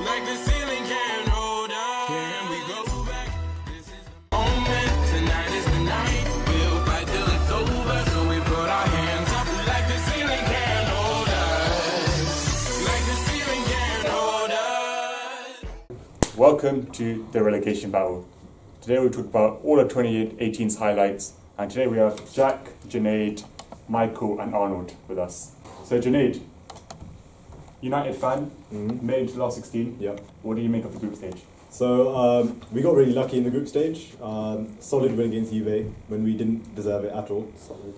Like the ceiling can't hold us. Can we go back? This is the moment. Tonight is the night. We'll fight till it's over. So we put our hands up. Like the ceiling can't hold us. Like the ceiling can't hold us. Welcome to the Relegation Battle. Today we'll talk about all of 2018's highlights, and today we have Jack, Junaid, Michael and Arnold with us. So Junaid, United fan, made it to the last 16. Yeah. What do you make of the group stage? So we got really lucky in the group stage. Solid win against Juve when we didn't deserve it at all.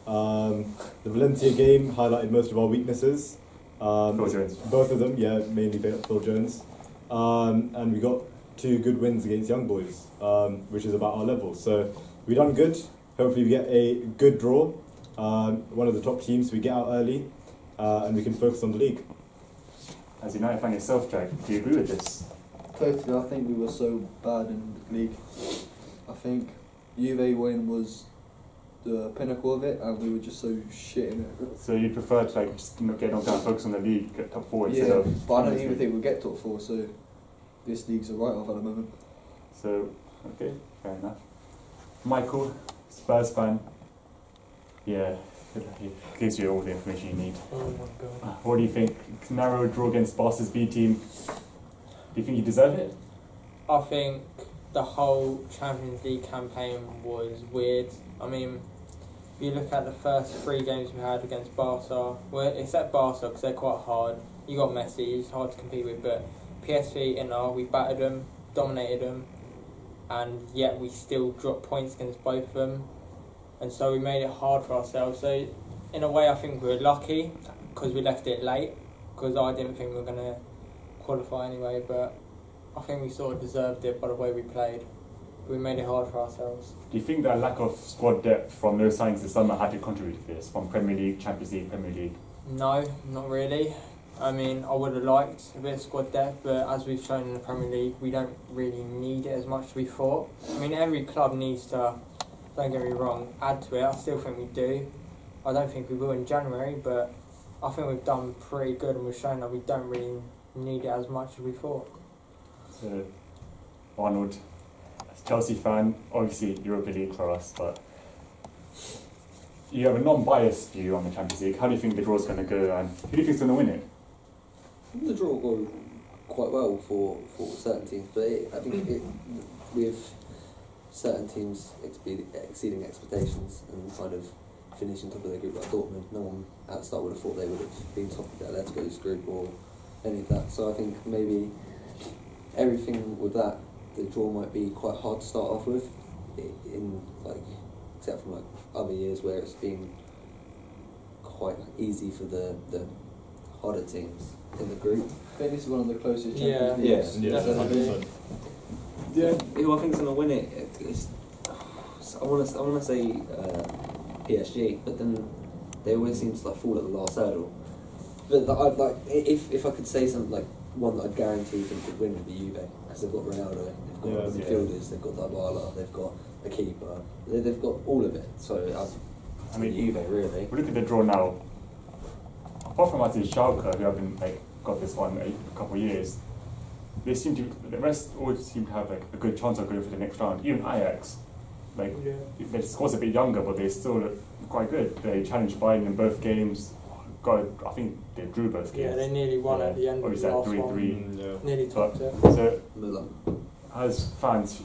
The Valencia game highlighted most of our weaknesses. Phil Jones. Both of them, yeah, mainly Phil Jones. And we got 2 good wins against Young Boys, which is about our level. So we done good. Hopefully we get a good draw. One of the top teams, we get out early, and we can focus on the league. As a United fan yourself, Jack, do you agree with this? Totally, I think we were so bad in the league. I think Juve win was the pinnacle of it, and we were just so shit in it. So you prefer to just get knocked down, focus on the league, get top 4 instead Yeah, of... but I don't even think we'll get top 4, so this league's a write-off at the moment. So, okay, fair enough. Michael, Spurs fan. Yeah, it gives you all the information you need. Oh my god. What do you think? Narrow draw against Barca's B team. Do you think you deserve it? I think the whole Champions League campaign was weird. I mean, if you look at the first 3 games we had against Barca, well, except Barca because they're quite hard. You got Messi, he's hard to compete with, but PSV, Inter, we battered them, dominated them, and yet we still dropped points against both of them. And so we made it hard for ourselves. So in a way I think we were lucky because we left it late, because I didn't think we were going to qualify anyway, but I think we sort of deserved it by the way we played. We made it hard for ourselves. Do you think that lack of squad depth from those signings this summer had to contribute to this, from Premier League, Champions League, Premier League? No, not really. I mean, I would have liked a bit of squad depth, but as we've shown in the Premier League, we don't really need it as much as we thought. I mean, every club needs to, don't get me wrong, add to it. I still think we do. I don't think we will in January, but I think we've done pretty good and we've shown that we don't really need it as much as we thought. So, Arnold, as a Chelsea fan, obviously Europa League for us, but you have a non-biased view on the Champions League. How do you think the draw's going to go, and who do you think's going to win it? The draw will go quite well for certain teams, but I think with certain teams exceeding expectations and kind of finishing top of their group like Dortmund, no one at the start would have thought they would have been top of their Atletico's group or any of that. So I think maybe everything with that, the draw might be quite hard to start off with, except from other years where it's been quite easy for the harder teams in the group. I think this is one of the closest Yeah. Champions Leagues. Definitely. Yeah. Who I think is going to win it? I want to say PSG, but then they always seem to fall at the last hurdle. But if I could say something like one that I guarantee them could win would be Juve, because they've got Ronaldo, they've got the midfielders, they've got Dybala, they've got a keeper, they've got all of it. So I mean Juve really. We look at the draw now. Apart from Schalke, who haven't got this one a couple of years, the rest always seem to have a good chance of going for the next round. Even Ajax, their squad's a bit younger, but they still look quite good. They challenged Bayern in both games. I think they drew both games. Yeah, they nearly won at the end of the last 3-3. one. Nearly topped it. So, as fans,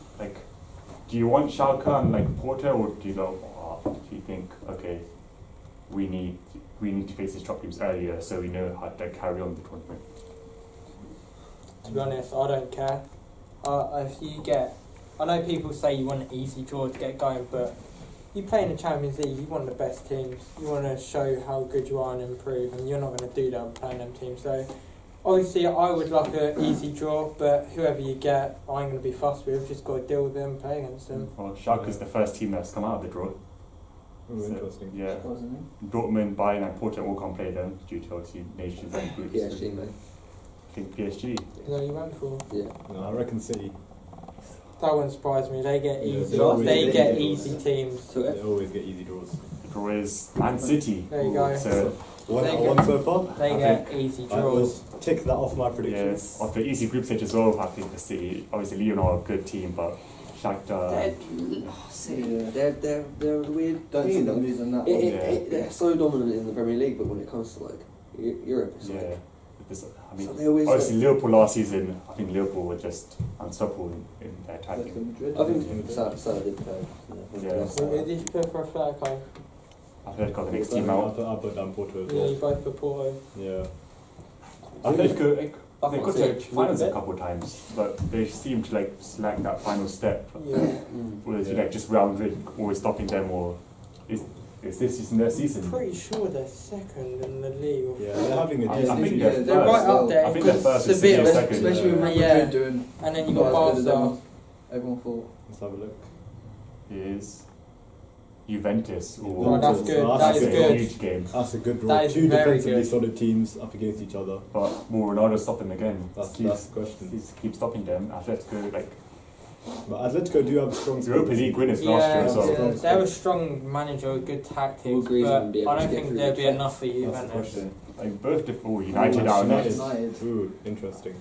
do you want Schalke and Porto, or do you think, okay, we need to face these top teams earlier so we know how to carry on the tournament? To be honest, I don't care. I know people say you want an easy draw to get going, but you play in the Champions League, you want the best teams. You want to show how good you are and improve, and you're not going to do that with playing them teams. So, obviously, I would like an easy draw, but whoever you get, I ain't going to be fussed with. Just got to deal with them and play against them. Well, Schalke's the first team that's come out of the draw. Interesting. Yeah. Dortmund, Bayern and Porto all can't play them due to obviously Nations League groups. PSG, mate. I think PSG. Is that you went for? Yeah. No, I reckon City. That wouldn't surprise me. They get easy. They Get easy teams. They always get easy draws. The draw is Man City. There you go. So One so far. They get easy It draws. was tick that off my Yeah, predictions. of the easy group stage as well, I think the City, obviously Lyon are a good team, but Shakhtar, They're a weird Don't see team. them losing that It- one. it- they're so dominant in the Premier League, but when it comes to like Europe, it's yeah. like This, I mean, so they always. obviously Liverpool last season, I think Liverpool were just unstoppable in their Atletico attacking. Madrid. I think Salah did play. Yeah. So who did you put for a flag card? Atletico the next team I'll out. put down Porto as Yeah, well. you both put Porto. Yeah. Atletico, they I got can't to see finals it. a couple of times, but they seem to like slack that final step. Yeah. Whether it's Yeah. like just Real Madrid always stopping them, or is this season their season? Pretty sure they're second in the league. Or Yeah, they're having a I decent think season. they're They're right up there. I think they're Because first and Sevilla, Sevilla second. Especially with Real Yeah. Madrid doing and then you not got as good as Barca. everyone thought. Let's have a look. Is Juventus. Oh, that's good. That's That a is a good. huge game, That's a good draw. That is Two very defensively good. solid teams up against each other. but will Ronaldo stop them again? That's the question. Keep stopping them. Atletico, like But Atletico do have a strong Europa squad. League winners last year Yeah, as well. Yeah. they're a strong manager with good tactics, All agrees but on being I able to don't get think through there'll the be enough for That's the Juventus. question. Like both United Ooh, are United. next. United. Ooh, interesting.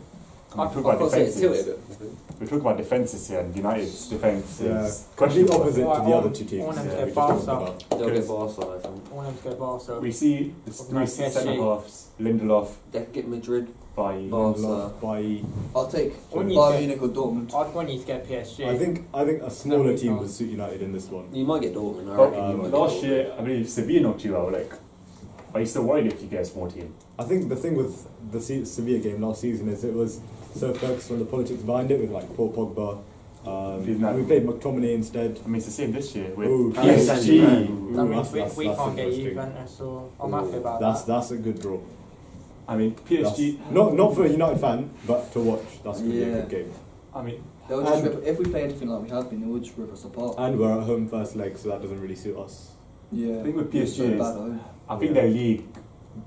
We talk I about can't say it defenses. tilted. We talk about defenses here, and United's defense Yeah. is Complete questionable. opposite to Right, the I other want- two teams. I want them to we get just talked Barca. about. They'll Because- get Barca, I think. I want them to go Barca. We see the three PSG. centre halves: Lindelof, They could get Madrid. by Barca. Lindelof, Bailly. I'll take When you Bayern get- Munich or Dortmund. I'd want you to get PSG. I think a smaller we team can't. would suit United in this one. You might get Dortmund. I But reckon you might get last Dortmund. year, I believe Sevilla knocked you out. Like, are you still worried if you get a small team? I think the thing with the Sevilla game last season is it was so focused on the politics behind it with like Paul Pogba. Isn't that- We played McTominay instead. I mean, it's the same this year with Ooh, PSG. Ooh, That means that's- we that's can't get interesting. Juventus, so I'm Ooh, happy about That's that. that's a good draw. I mean, PSG. Not for a United fan, but to watch. That's gonna be a Yeah. good game. I mean, They'll just And- if we play anything like we have been, they will just rip us apart. And we're at home first leg, so that doesn't really suit us. Yeah. the thing with We're PSG so is, bad at home. I think their league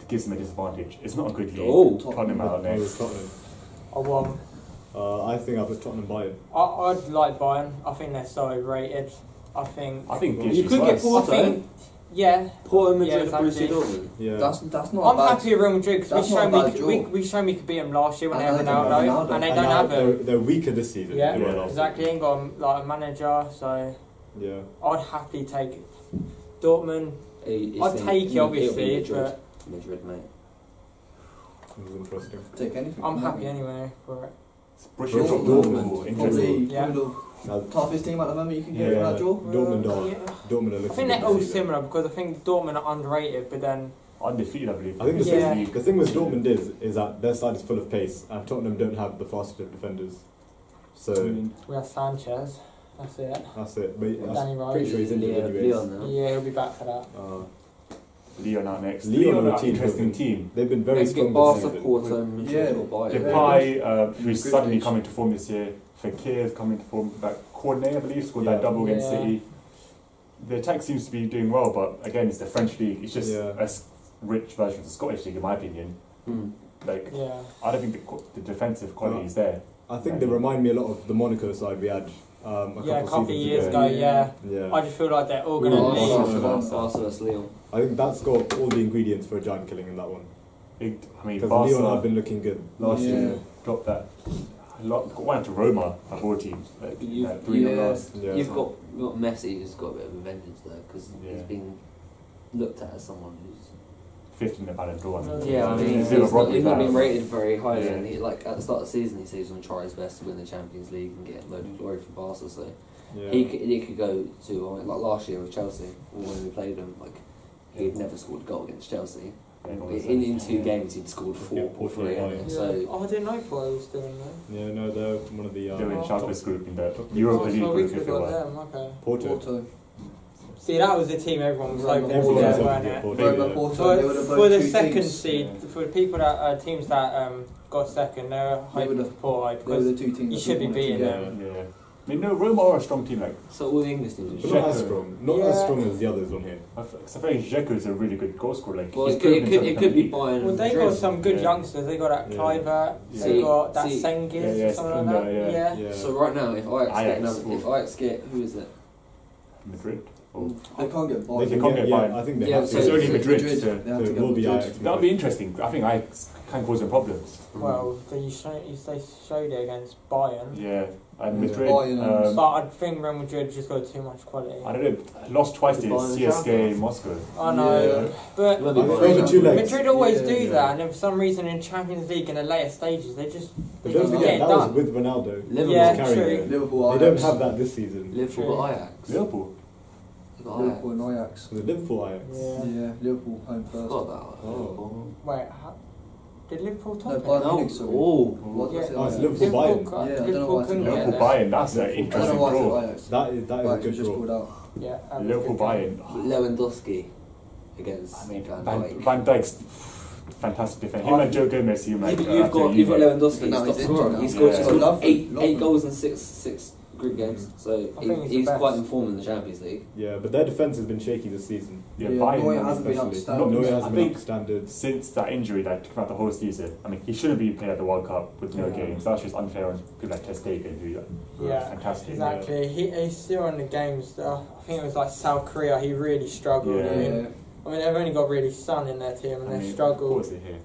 gives them a disadvantage. It's not a good league. Oh. Tottenham out Oh, next. Tottenham. I want. I think I put Tottenham Bayern. I'd like Bayern. I think they're so overrated. I think. I think You PSG's You could get worse. I Porto. think. Yeah. Porto, Madrid, Yeah, Borussia exactly. Dortmund. Yeah. That's not I'm a bad. happy with Real Madrid because That's we not showed a bad draw. we showed we could beat them last year when they And had now they don't Ronaldo, have Ronaldo. and they And don't now have him. they're weaker this season. Yeah, than they were Yeah. last Exactly, ain't got like a manager, so season. Yeah. I'd happily take Dortmund. It's I'd in- take it it'll be obviously, Madrid. but Madrid, mate. It was interesting. Take anything. I'm from happy them. anyway for it. Borussia Dortmund. Dortmund. Interesting. Probably Yeah. the toughest team at the moment you can get Yeah. from that draw. Dortmund are Yeah. Dortmund are I looking think good they're all this season. similar because I think Dortmund are underrated, but then Undefeated, I believe. I think the, Yeah. thing, the thing with Dortmund is that their side is full of pace, and Tottenham don't have the fastest of defenders. So I mean, we have Sanchez. That's it. that's it. But Danny I'm Rose. pretty sure he's injured Leon, anyways. Leon now. Yeah, he'll be back for that. Lyon out next. Lyon Lyon are are a an team interesting building. team. They've been very They strong get Barca, this season. Porto, Madrid, Yeah. or Bayern. Depay, who's Good suddenly stage. coming to form this year. Fekir is coming to form. That Cornet, I believe, scored Yeah. that double against Yeah. City. The attack seems to be doing well, but again, it's the French league. It's just Yeah. a rich version of the Scottish league, in my opinion. Hmm. Like, Yeah. I don't think the defensive quality is there. I think they remind me a lot of the Monaco side we had a Yeah, a couple of seasons years ago. ago, yeah. Yeah. I just feel like they're all going Ooh, to Arsenal. leave. Barca vs Leon. I think that's got all the ingredients for a giant killing in that one. I mean, Because Leon have Barca been looking good. last Yeah. year dropped that. Went to Roma, a board team. Like, You- that 3-0 yeah. loss. Yeah. You've got Messi, who's got a bit of a vengeance there because Yeah. he's been looked at as someone who's. Fifth in the Ballon d'Or. Yeah, I mean, He's he's not been rated very highly, Yeah. and he, like at the start of the season, he said he was going to try his best to win the Champions League and get a load of glory for Barca. So Yeah. he could go to like last year with Chelsea, or when we played him, like he'd never scored a goal against Chelsea. In 2 games, he'd scored 4 or 3. Yeah. hadn't he? Yeah. So Oh, I didn't know Porto was doing that. Yeah, no, they're one of the They're in Oh. Schalke's group in the Top Europa Oh, League so we group, could if have you got will. them, okay. Porto. See, that was the team everyone was hoping Everyone to was get, hoping weren't to get it? Porto. Roma, Yeah. Porto, they For, would have for both the two second teams. seed, Yeah. for the people that teams that got second, they were hoping would've- for Porto They were because the two teams. you that should be wanted to beating get- them. Yeah. I mean, no, Roma are a strong team. Like, so all the English teams. But not as Dzeko. strong. Not as Yeah. strong as the others on here. I feel like Dzeko is a really good goal scorer. Like, Well, he's it could, proven it could be himself Bayern. Well, they and got Madrid. some good Yeah. youngsters. They got that Yeah. Kluivert, Yeah. they got that See- Sengiz, Yeah, yeah, something like Skunda, that. yeah. Yeah. So right now, if Ajax, get Ajax, another, or- if Ajax get who is it? Madrid. Or, They can't get They Bayern. can can't get, get yeah, Bayern. I think they Yeah, have so to. it's only Madrid. Madrid. So They have So to it get will be Madrid. Ajax. that would be interesting. I think I can cause them problems. Well, they showed it against Bayern. Yeah, and Yeah. Madrid. Bayern. But I think Real Madrid just got too much quality. I don't know. Lost twice to Bayern CSKA champions. Moscow. I know, Yeah. but Maybe Over 2 legs. Madrid always Yeah, do yeah. that, and then for some reason in Champions League in the later stages, they just But they don't just forget, get it that was done. with Ronaldo. Liverpool, Yeah, carrying true. it. Liverpool, They don't Ajax. have that this season. Liverpool True. got Ajax. Liverpool. They got Liverpool Ajax. and Ajax. The Liverpool Ajax. Yeah. Yeah, Liverpool home I first. forgot about that. Oh. Wait, did Liverpool top No, it? Bayern No. Munich, sorry. Oh. What Yeah. was it? Oh, it's Ajax? Liverpool Bayern. got- Yeah, I don't know Liverpool why it's couldn't Liverpool get Liverpool there. Bayern. That's an I don't interesting know why it's draw. Ajax. That is Right, a you good just draw. pulled out. Yeah, that was Liverpool good. Bayern. Lewandowski against I mean, Van Van, Dijk. Van Dijk's fantastic defender. Him and Joe Gomez. You've You've got Lewandowski. But now He's he's top scorer. injured He's now. scored, Yeah. he's scored Lovely, eight lovely. goals in six group games. So I think he's the he's best. quite informed in the Champions League. Yeah, but their defense has been shaky this season. Yeah, Yeah, Bayern. Neuer hasn't been up to Especially. standard. Neuer I hasn't been up think- to standards. Since that injury that took him out the whole season, I mean, he shouldn't be playing at the World Cup with no Yeah. games. That's just unfair on people like Ter Stegen, who were Yeah, fantastic. exactly. He's still in the games. I think it was like South Korea. He really struggled. Yeah. I mean, they've only got really Son in their team, and I they mean, struggled. What was it here?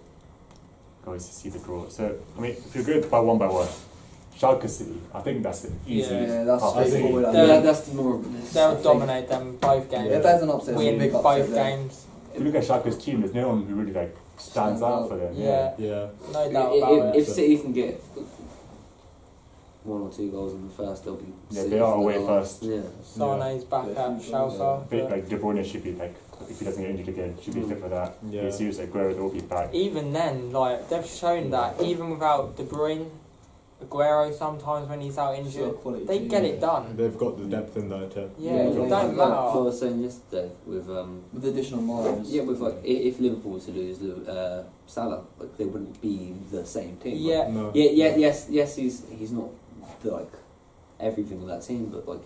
Goes to see the draw. So, I mean, if you go by one, Schalke City, I think that's the easy. Yeah, that's path to straightforward. see. They're- Yeah, that's the more. They'll dominate them both games. If there's an upset, it's a Win big both upset there. games. If you look at Schalke's team, there's no one who really like stands out for them. Yeah, Yeah. no doubt about If it. City can get 1 or 2 goals in the first, they'll be. Yeah, safe they are for away the first. Yeah. Sane's back Yeah. at Schalke. I think but like De Bruyne should be like, if he doesn't get injured again, should be fit for that. Yeah. Jesus, Aguero will be back. even then, like they've shown that even without De Bruyne, Aguero sometimes when he's out Still a injured, quality they team. get it done. They've got the depth in that attack. Yeah, Yeah, it yeah, don't yeah. Like I matter. was saying yesterday with With the additional miles. yeah, with like if Liverpool were to lose Salah, like they wouldn't be the same team. Like, Yeah, No. yes, he's not like everything of that team, but like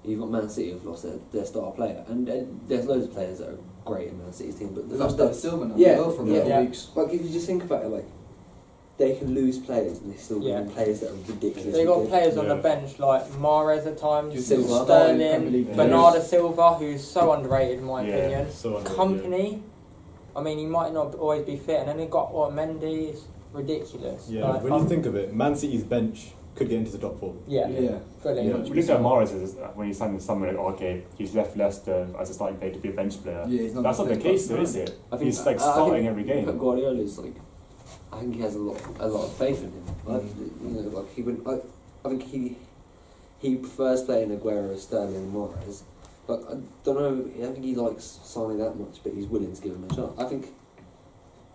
you've got Man City who've lost their star player, and there's loads of players that are great in Man City's team, but the They've fact lost that Silver now. Yeah, as well from yeah. the Yeah. weeks. like if you just think about it, like they can lose players and they still Yeah. win players that are ridiculous. they got players on the Yeah. bench like Mahrez at times, Silva. Sterling, Premier League Yeah. Bernardo Silva, who's so underrated in my Yeah. opinion. So underrated, Company, I mean, he might not always be fit, and then they got Mendy, it's ridiculous. Yeah, Like, when you think of it, Man City's bench could get into the top 4. yeah, Yeah. fully. Yeah. We look at Mahrez as when he signed in summer, like, okay, he's left Leicester as a starting player to be a bench player. Yeah, he's not That's not the gonna case, play though, is much. it? I think He's like I starting think every game. Pep Guardiola's like, I think he has a lot of faith in him. Like, you know, like he would. I think he prefers playing Aguero, Sterling, and Mahrez. But I don't know. I think he likes Sane that much, but he's willing to give him a chance. I think.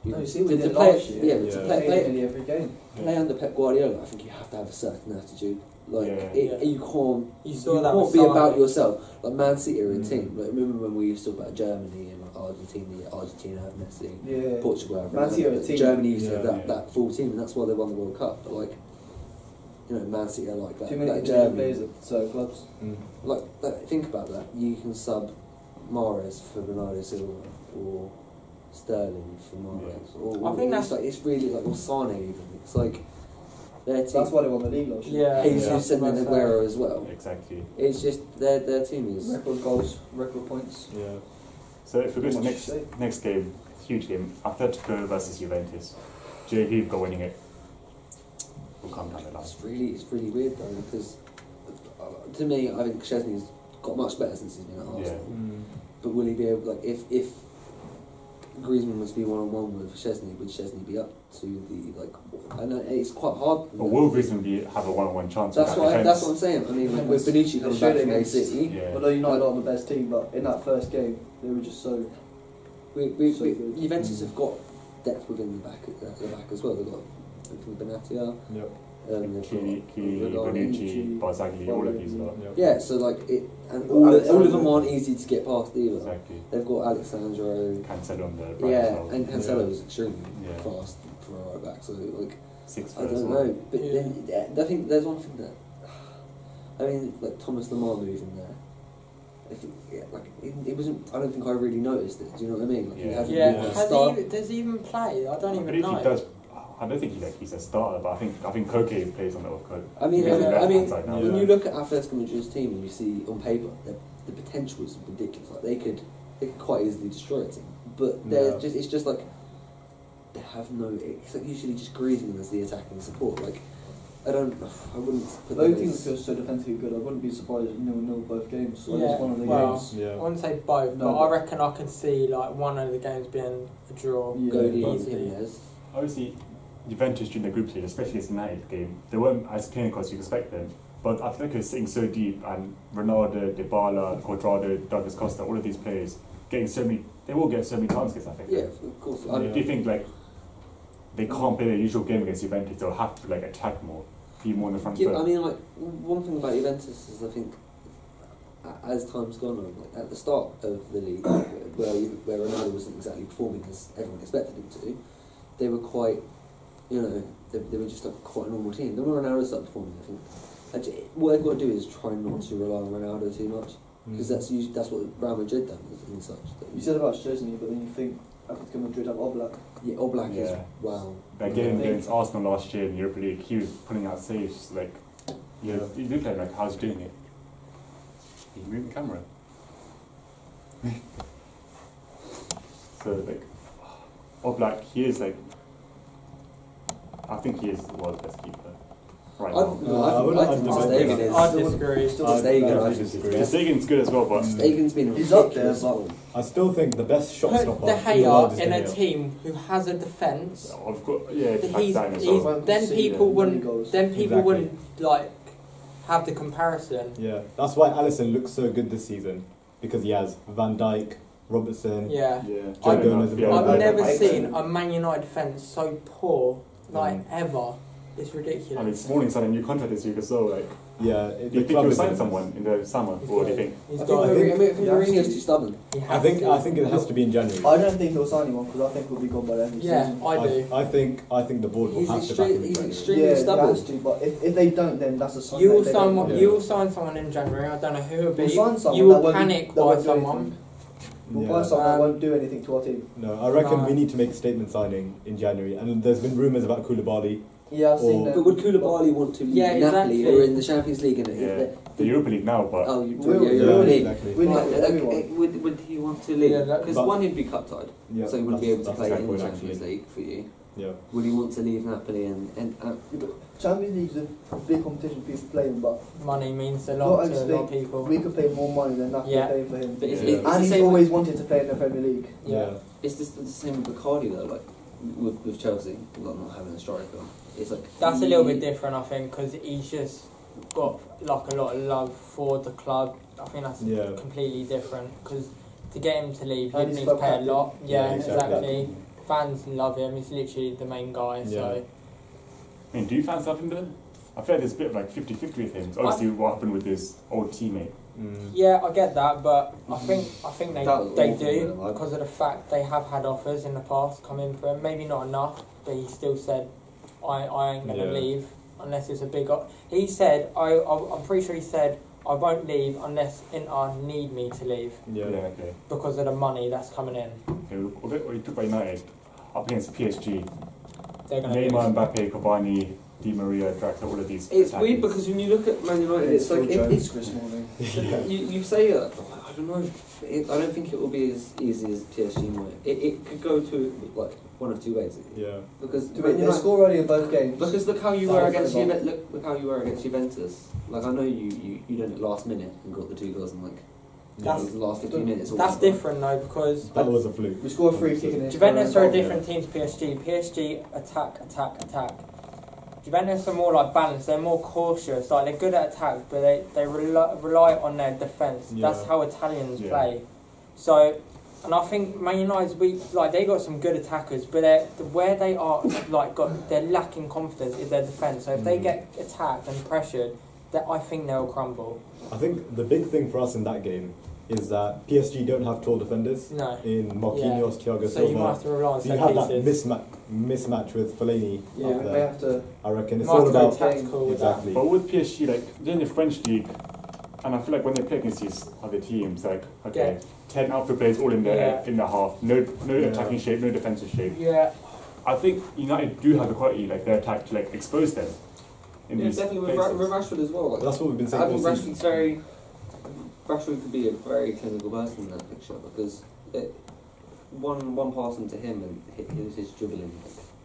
No, you see what to we did play, last year. yeah, Yeah. to Played play nearly every game. under Pep Guardiola, I think you have to have a certain attitude. Like Yeah. you can't. You You saw that can't with be Sane. about yourself. Like Man City are a Mm. team. Like remember when we used to talk about Germany and like Argentina have Messi. Yeah. Portugal have Man City are a Ronaldo. team. Germany used to have Yeah. that full team, and that's why they won the World Cup. But like, you know, Man City are like that. Too many Like Italian Germany. players at certain clubs. Like, think about that. You can sub Mahrez for Bernardo Silva or Sterling for Mahrez. Or I think it's that's- like it's really like or Sane even. It's like their team. That's why they won the league last year. Yeah, Jesus and then that's Aguero as well. Exactly. It's just their team is. Record goals, record points. Yeah. So if we go to Not the much to say. next game, huge game, Atletico versus Juventus. JV got winning it. We'll come down the line. It's really weird though because to me I think Szczesny's got much better since he's been at Arsenal. Yeah. But will he be able if Griezmann was to be 1-on-1 with Szczesny, would Szczesny be up to the like? I know it's quite hard. Or will Griezmann have a one-on-one chance? with That's that what defence? that's what I'm saying. I mean, with Bonucci They coming showed back it from against- AC, Yeah. Although United aren't the best team, but in that first game, they were just so. we So good. Juventus have got depth within the back as well. They've got Benatia, Yep. they've Kili, got Bonucci, Barzagli, all of these lot. Yep. yeah. So like it, and all of them aren't easy to get past either. Exactly. They've got Alexandro, Cancelo on the right as yeah, well. and Cancelo is extremely Yeah. fast for a right back. So like. 6 I as don't well. know, but Yeah. then I think there's one thing that I mean, like Thomas Lemar moving there. I think, yeah, like it wasn't. I don't think I really noticed it. Do you know what I mean? Like, he Yeah. hasn't Yeah, been a has star. he? Does he even play? I don't I even believe know. he does. I don't think he's a starter, but I think Koke plays on the off code. I mean, He's on the Yeah. I left-hand mean, side now. when Yeah. you look at Atletico Madrid's team and you see on paper the potential is ridiculous. Like they could quite easily destroy a team, but Yeah. it's just like have no. It's like usually just Griezmann as the attacking support. Like I wouldn't put Both them teams as- feel so defensively good. I wouldn't be surprised if 0-0 both games. So Yeah, it's one of the well, games. Yeah. I wouldn't say both, No, but but- I reckon I can see like one of the games being a draw. Yeah. Goalie and easily. Jimenez. Obviously, Juventus during the group stage, especially this United game, they weren't as clinical as you expect them. But Atletico is sitting so deep, and Ronaldo, Dybala, Cuadrado, Douglas Costa, all of these players getting so many. They will get so many chances. I think. Yeah, of course. Yeah. Do you think like they can't play their usual game against Juventus? They'll have to like attack more, be more in the front Yeah, foot. I mean, like one thing about Juventus is I think as time's gone on, like at the start of the league, where Ronaldo wasn't exactly performing as everyone expected him to, they were quite, they were just like quite a normal team. Then when Ronaldo started performing, I think what they've got to do is try not to rely on Ronaldo too much, because that's what Real Madrid done and such. You said about Szczesny, but then you think Atletico Madrid have Oblak. Yeah, Oblak is Yeah. wow. That game Yeah. against Arsenal last year in the Europa League, he was pulling out saves like. Yeah. He looked like how's he doing it? He moved the camera. So like, Oblak, he is like. I think he is the world's best keeper right now. I wouldn't- I think I'd Ter Stegen is. I disagree. Still I'd Stegen, I definitely disagree. Ter Stegen's good as well, but Stegen's been He's up there, ridiculous but- form. I still think the best shot Put stopper De in the world is Gea in De a Gea. team who has a defence. of course, yeah, it's back He's, down as he's, well. then people Yeah. wouldn't. Goals. Then people Exactly. wouldn't like have the comparison. Yeah, that's why Alisson looks so good this season, because he has Van Dijk, Robertson. Yeah. Yeah, Joe I've Gomez and I've I've never I- seen a Man United defence so poor, like ever. It's I mean, ridiculous. Smalling signed a new contract this week as well. Like, Yeah, do you think he'll sign someone in the summer, or do you think? He's I got. think I think- Mourinho's too stubborn. He I has think to. it has to be in January. I don't think he'll sign anyone because I think he'll be gone by the end of the Yeah, season. I do. I think the board will He's have to back him in he's January. extremely Yeah, stubborn. he has to, but if they don't, then that's a sign. You that will they sign don't one. want You him. will sign someone in January. I don't know who it will be. We'll sign someone You will that won't- panic that by won't do someone. anything. We'll Yeah. buy someone that Um, won't do anything to our team. No, I reckon No. we need to make a statement signing in January. And there's been rumours about Koulibaly. Yeah, I've seen Or- that. But would Koulibaly want to leave Yeah, Napoli exactly. or in the Champions League? And Yeah, the Europa League now, but oh, you Will- yeah, yeah, Europa League. exactly. We need Right, everyone. would he want to leave? Yeah, that- Because but- one, he'd be cup tied, Yeah, so he wouldn't be able to that's play a in good the point, Champions actually. League for you. Yeah. Would he want to leave Napoli and Champions League's a big competition for people playing, but Money means a Not lot to a only lot of people. we could pay more money than that Yeah. paying for him. But it's, Yeah. it's And the he's same. always wanted to play in the Premier League. Yeah. It's just the same with Bacardi though. Like with Chelsea, like not having a striker. It's like That's a little bit different, I think, because he's just got like a lot of love for the club. I think that's Yeah. completely different. Because to get him to leave, And he'd he's need to club pay a captain. lot. Yeah, Yeah, exactly. exactly. Fans love him. He's literally the main guy. Yeah. So I mean, do you fans love him though? I feel like there's a bit of like 50-50 with him. It's obviously what happened with his old teammate. yeah, I get that, but I think they That was they awful, do man. because of the fact they have had offers in the past come in for him. Maybe not enough, but he still said, "I ain't gonna Yeah. leave unless it's a big." He said, I'm pretty sure he said, "I won't leave unless Inter need me to leave Yeah. Okay. because of the money that's coming in." Okay, what he took by United up against PSG. They're gonna Neymar, leave. Mbappe, Cavani, Di Maria, Draxler, all of these. It's attackers. weird because when you look at Man United, it's like Jones this morning. you say that. I don't know. I don't think it will be as easy as PSG might. It could go to like one of two ways. Yeah. Because They Man United- score early in both games. Because look how you That were was against very Juventus. Look how you were against Juventus. Like I know you done it last minute and got the 2 goals in like That's- the last 15 minutes. Or That's whatever. different though because That was a fluke. We score a free kick in it. Juventus are a Yeah. different team to PSG. PSG attack. Juventus are more like balanced. They're more cautious. Like they're good at attack, but they rely on their defence. Yeah. That's how Italians Yeah. play. So, and I think Man United's weak. Like they got some good attackers, but where they are they're lacking confidence is their defence. So if they get attacked and pressured, that I think they'll crumble. I think the big thing for us in that game is that PSG don't have tall defenders No. in Marquinhos, Thiago So you might Silva. have to rely on So you set have that pieces. mismatch with Fellaini Yeah, up We there. may have to. I reckon it's Might all have to go about tactical with that. exactly. But with PSG, like they're in the French league, and I feel like when they play against these other teams, like okay, 10 outfield players all in the Yeah. in the half, no Yeah. attacking shape, no defensive shape. Yeah. I think United do have the quality, like their attack, to like expose them. In Yeah, these definitely places. with Rashford as well. Like, That's what we've been I saying all think season. Rashford could be a very clinical person in that picture because one pass into him and his dribbling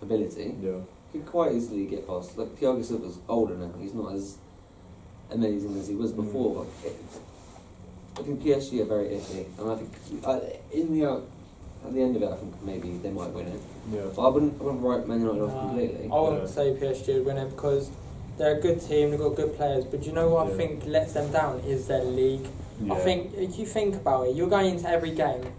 ability, he could quite easily get past. Like Thiago Silva's older now; he's not as amazing as he was before. I think PSG are very iffy, and I think at the end of it, I think maybe they might win it. Yeah. But I wouldn't write Man United off completely. I wouldn't say PSG would win it because they're a good team, they've got good players, but do you know what I think lets them down is their league. I think, if you think about it, you're going into every game,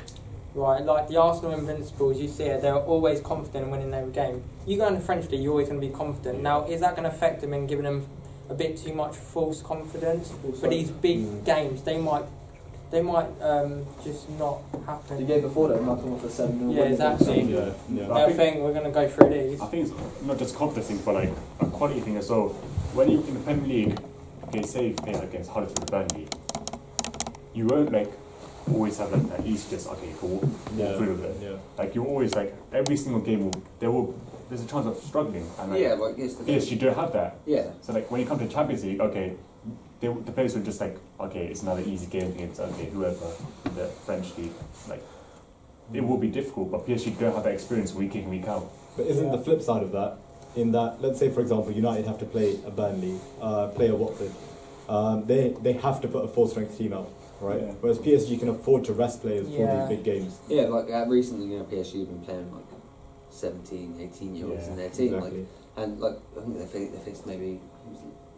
right, like the Arsenal Invincibles, you see it, they're always confident in winning every game. You go into the French League, you're always going to be confident. Now, is that going to affect them in giving them a bit too much false confidence? For these big games, they might just not happen. The game before that, knocking off a 7-0. Yeah, exactly. I think we're going to go through these. I think it's not just confidence thing, but like a quality thing as well. When you in the Premier League, okay, say you play against Huddersfield Burnley, you won't like always have like that easy just okay, cool, walk through with it. Yeah. Like you always like every single game there's a chance of struggling. And like, yes, you don't have that. Yeah. So like when you come to Champions League, okay, the players will just like, okay, it's another easy game against whoever in the French league. Like it will be difficult, but PSG don't have that experience week in, week out. But isn't the flip side of that, in that, let's say for example, United have to play a Burnley, play a Watford, they have to put a full strength team out, right? Yeah. Whereas PSG can afford to rest players for these big games. Yeah, like recently, PSG have been playing like 17, 18-year-olds in their team, like, and like I think they faced maybe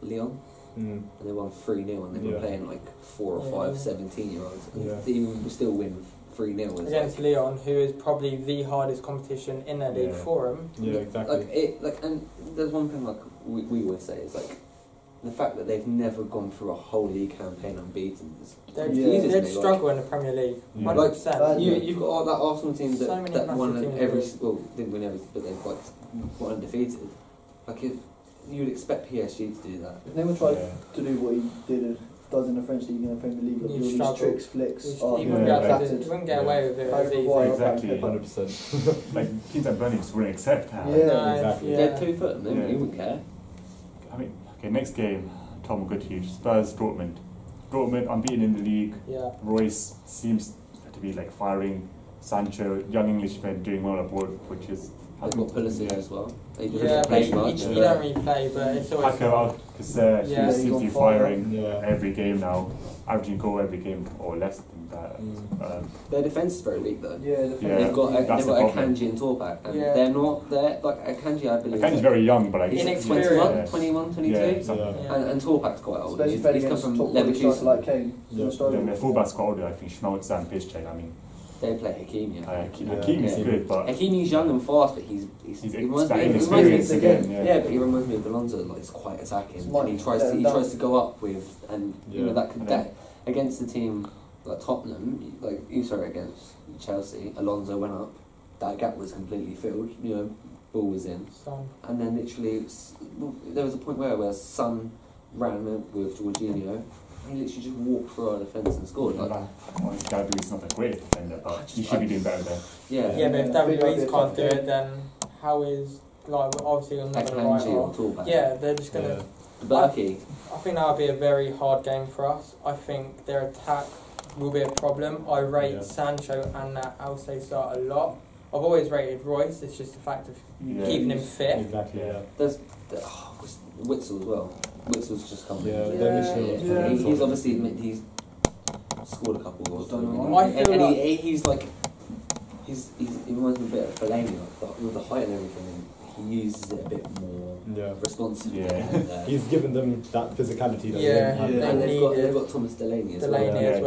Lyon. And they won 3-0 and they've been playing like 4 or 5 17-year-olds and they even still win 3-0 against Lyon, who is probably the hardest competition in their league for them. Yeah, exactly. And there's one thing like we always say is like the fact that they've never gone through a whole league campaign unbeaten. They'd struggle in the Premier League. 100%. You've got that Arsenal team that won every didn't win every, but they've got undefeated. Like you would expect PSG to do that. If anyone tried to do what he does in the French league and the Premier League, like these tricks, flicks, he wouldn't get away with it. Exactly, 100%. Like teams like Burnley just wouldn't accept that. Exactly. They're 2 foot, they wouldn't care. I mean, okay, next game, Tom, good to you. Spurs, Dortmund. Dortmund unbeaten in the league. Yeah. Royce seems to be like firing. Sancho, young Englishman, doing well abroad, which is. They've got Pulisic as well. He he don't really play, but it's always Paco he seems to be firing every game now, averaging goal every game or less than that. Their defence is very weak though. They've got Akanji and Torpak, and they're like Akanji, I believe. Akanji's very young, but like he's 21, 22, and Torpak's quite old. He's come from Leverkusen. Like Kane. Their fullback's quite older. I think Schmaltz and Piszczek. I mean. They play Hakimi. Hakimi's good, but Hakimi's young and fast, but he reminds me again. Yeah, but he reminds me of Alonso. Like he's quite attacking, and he tries to go up with, and you know that against the team like Tottenham, against Chelsea, Alonso went up. That gap was completely filled. You know, ball was in, and then literally there was a point where Son ran with Jorginho. He literally just walked through our defence and scored. David is not a great defender, but he should be doing better there. Yeah, but if David Luiz can't do it, then how is obviously I'm not going to write off. Yeah, they're just going to. I think that would be a very hard game for us. I think their attack will be a problem. I rate Sancho and Alcácer a lot. I've always rated Royce. It's just the fact of keeping him fit. Exactly. Yeah. There's Witsel as well. Witzel's just come. He's obviously he's scored a couple of goals. He reminds me a bit of Fellaini, but with the height and everything, he uses it a bit more responsibly. He's given them that physicality. And they've got Thomas Delaney as well. They're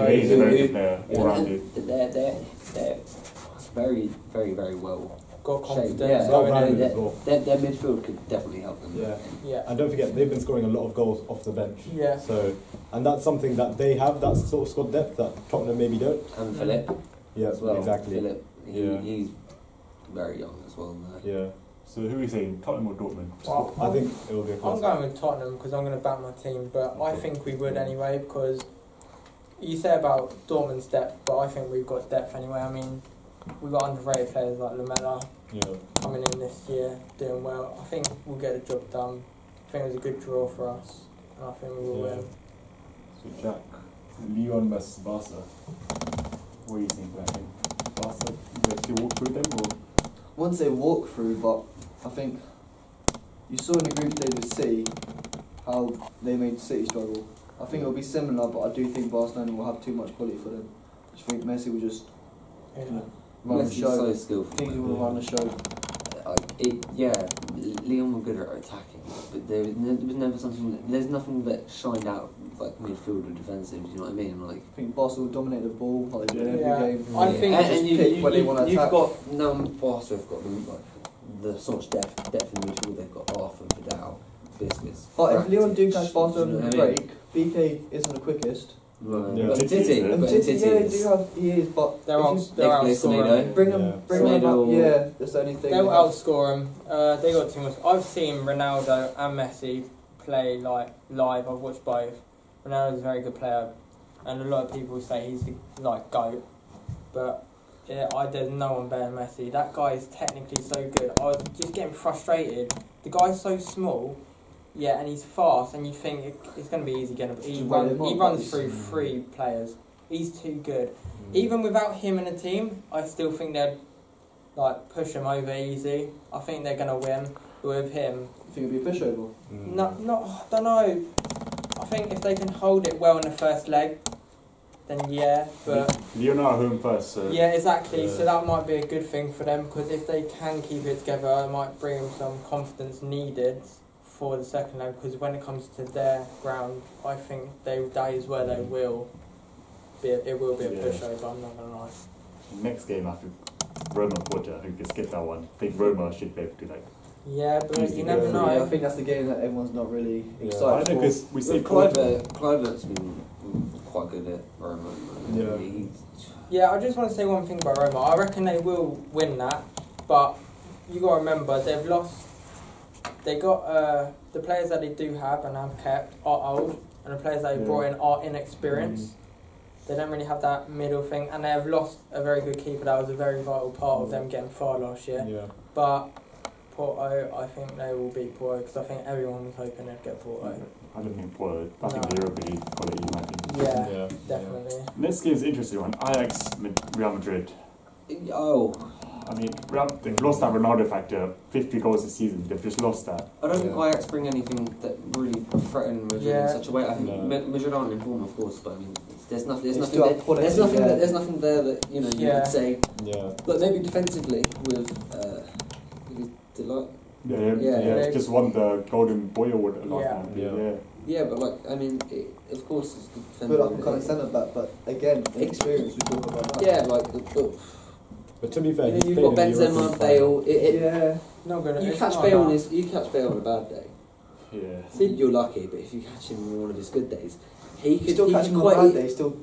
very, very, very well. Got confidence. Their midfield could definitely help them. And don't forget, they've been scoring a lot of goals off the bench. So, and that's something that they have. That sort of squad depth that Tottenham maybe don't. And Philip. As well. Exactly. Philip. He's very young as well. So who are we saying, Tottenham or Dortmund? Well, I think it will be a close. I'm going with Tottenham because I'm going to back my team, but I think we would anyway because you say about Dortmund's depth, but I think we've got depth anyway. I mean, we've got underrated players like Lamela coming in this year, doing well. I think we'll get the job done. I think it was a good draw for us, and I think we will win. So Jack, Lyon versus Barca. What do you think about him? Barca actually walk through them, or Once they walk through, but I think you saw in the group stage with City how they made City struggle. I think it'll be similar, but I do think Barcelona will have too much quality for them. I just think Messi will just run the Messi's show. so I skillful. think he will run the show. Leon were good at attacking, but there was never something. There's nothing that shined out like midfield or defensive. Do you know what I mean? Like I think Barca will dominate the ball like they do in Yeah. every game. I think- just pick when they want to you've attack. got now Barca have got the so much depth in midfield. They've got Arthur, Vidal, Biscuits. But if Leon do catch Barca Do on you know the what I mean? break, BK isn't the quickest. Right. Yeah. But Titi Titi, is. And but Titi, Titi yeah, they is. do have, he is, but They're if out. you They're Nicholas outscoring. Semedo. bring him, Yeah. bring him up. Semedo. Yeah, that's the only thing. They'll they have. outscore them. They got too much. I've seen Ronaldo and Messi play like live. I've watched both. Ronaldo's a very good player, and a lot of people say he's the like GOAT. But there's no one better than Messi. That guy is technically so good. I was just getting frustrated. The guy's so small, yeah, and he's fast, and you think it's going to be easy getting him. He runs through three players. He's too good. Even without him in the team, I still think they'd like push him over easy. I think they're going to win. But with him, I think it'll be a pushover. I don't know. I think if they can hold it well in the first leg, then yeah. But Lyon are home first, so yeah, exactly. Yeah. So that might be a good thing for them because if they can keep it together, it might bring them some confidence needed for the second leg. Because when it comes to their ground, I think that is where they will be. It will be a Yeah. pushover. I'm not gonna lie. next game I think Roma Porto, I think they skip that one. I think Roma should be able to like. Yeah, but Easy you go never through. know. Yeah, I think that's the game that everyone's not really Yeah. I excited think for. because we see Well, Porto. Kluivert's been quite good at Roma. Yeah. Yeah, I just want to say one thing about Roma. I reckon they will win that, but you got to remember they've lost. They got the players that they do have and have kept are old, and the players that they brought in are inexperienced. They don't really have that middle thing, and they have lost a very good keeper. That was a very vital part of them getting far last year. Yeah. But Porto, I think they will beat Porto because I think everyone was hoping they'd get Porto. I don't think Porto. I think No. the Europa League quality in my opinion. Yeah, definitely. Next game is an interesting one. Ajax, Real Madrid. Oh, I mean, they've lost that Ronaldo factor. 50 goals this season. They've just lost that. I don't think Yeah. Ajax bring anything that really threaten Madrid Yeah. in such a way. I think No. Madrid aren't in form, of course, but I mean, there's nothing. They There's still nothing. have quality, There's nothing. yeah. There's nothing there that you know you Yeah. could say. Yeah. But maybe defensively with Delight. Yeah, just won the Golden Boy Award last Yeah. time. Yeah. Yeah, but like I mean, of course it's good Put defending. up a kind of centre back, but again, experience we talk about that. Yeah, like But to be fair, he's you've played got in the European Benzema, final. Bale. Yeah. Not gonna. You it's catch not Bale on enough. you catch Bale on a bad day. Yeah. You're lucky, but if you catch him on one of his good days, he could Still he catching can on quite. bad day, still.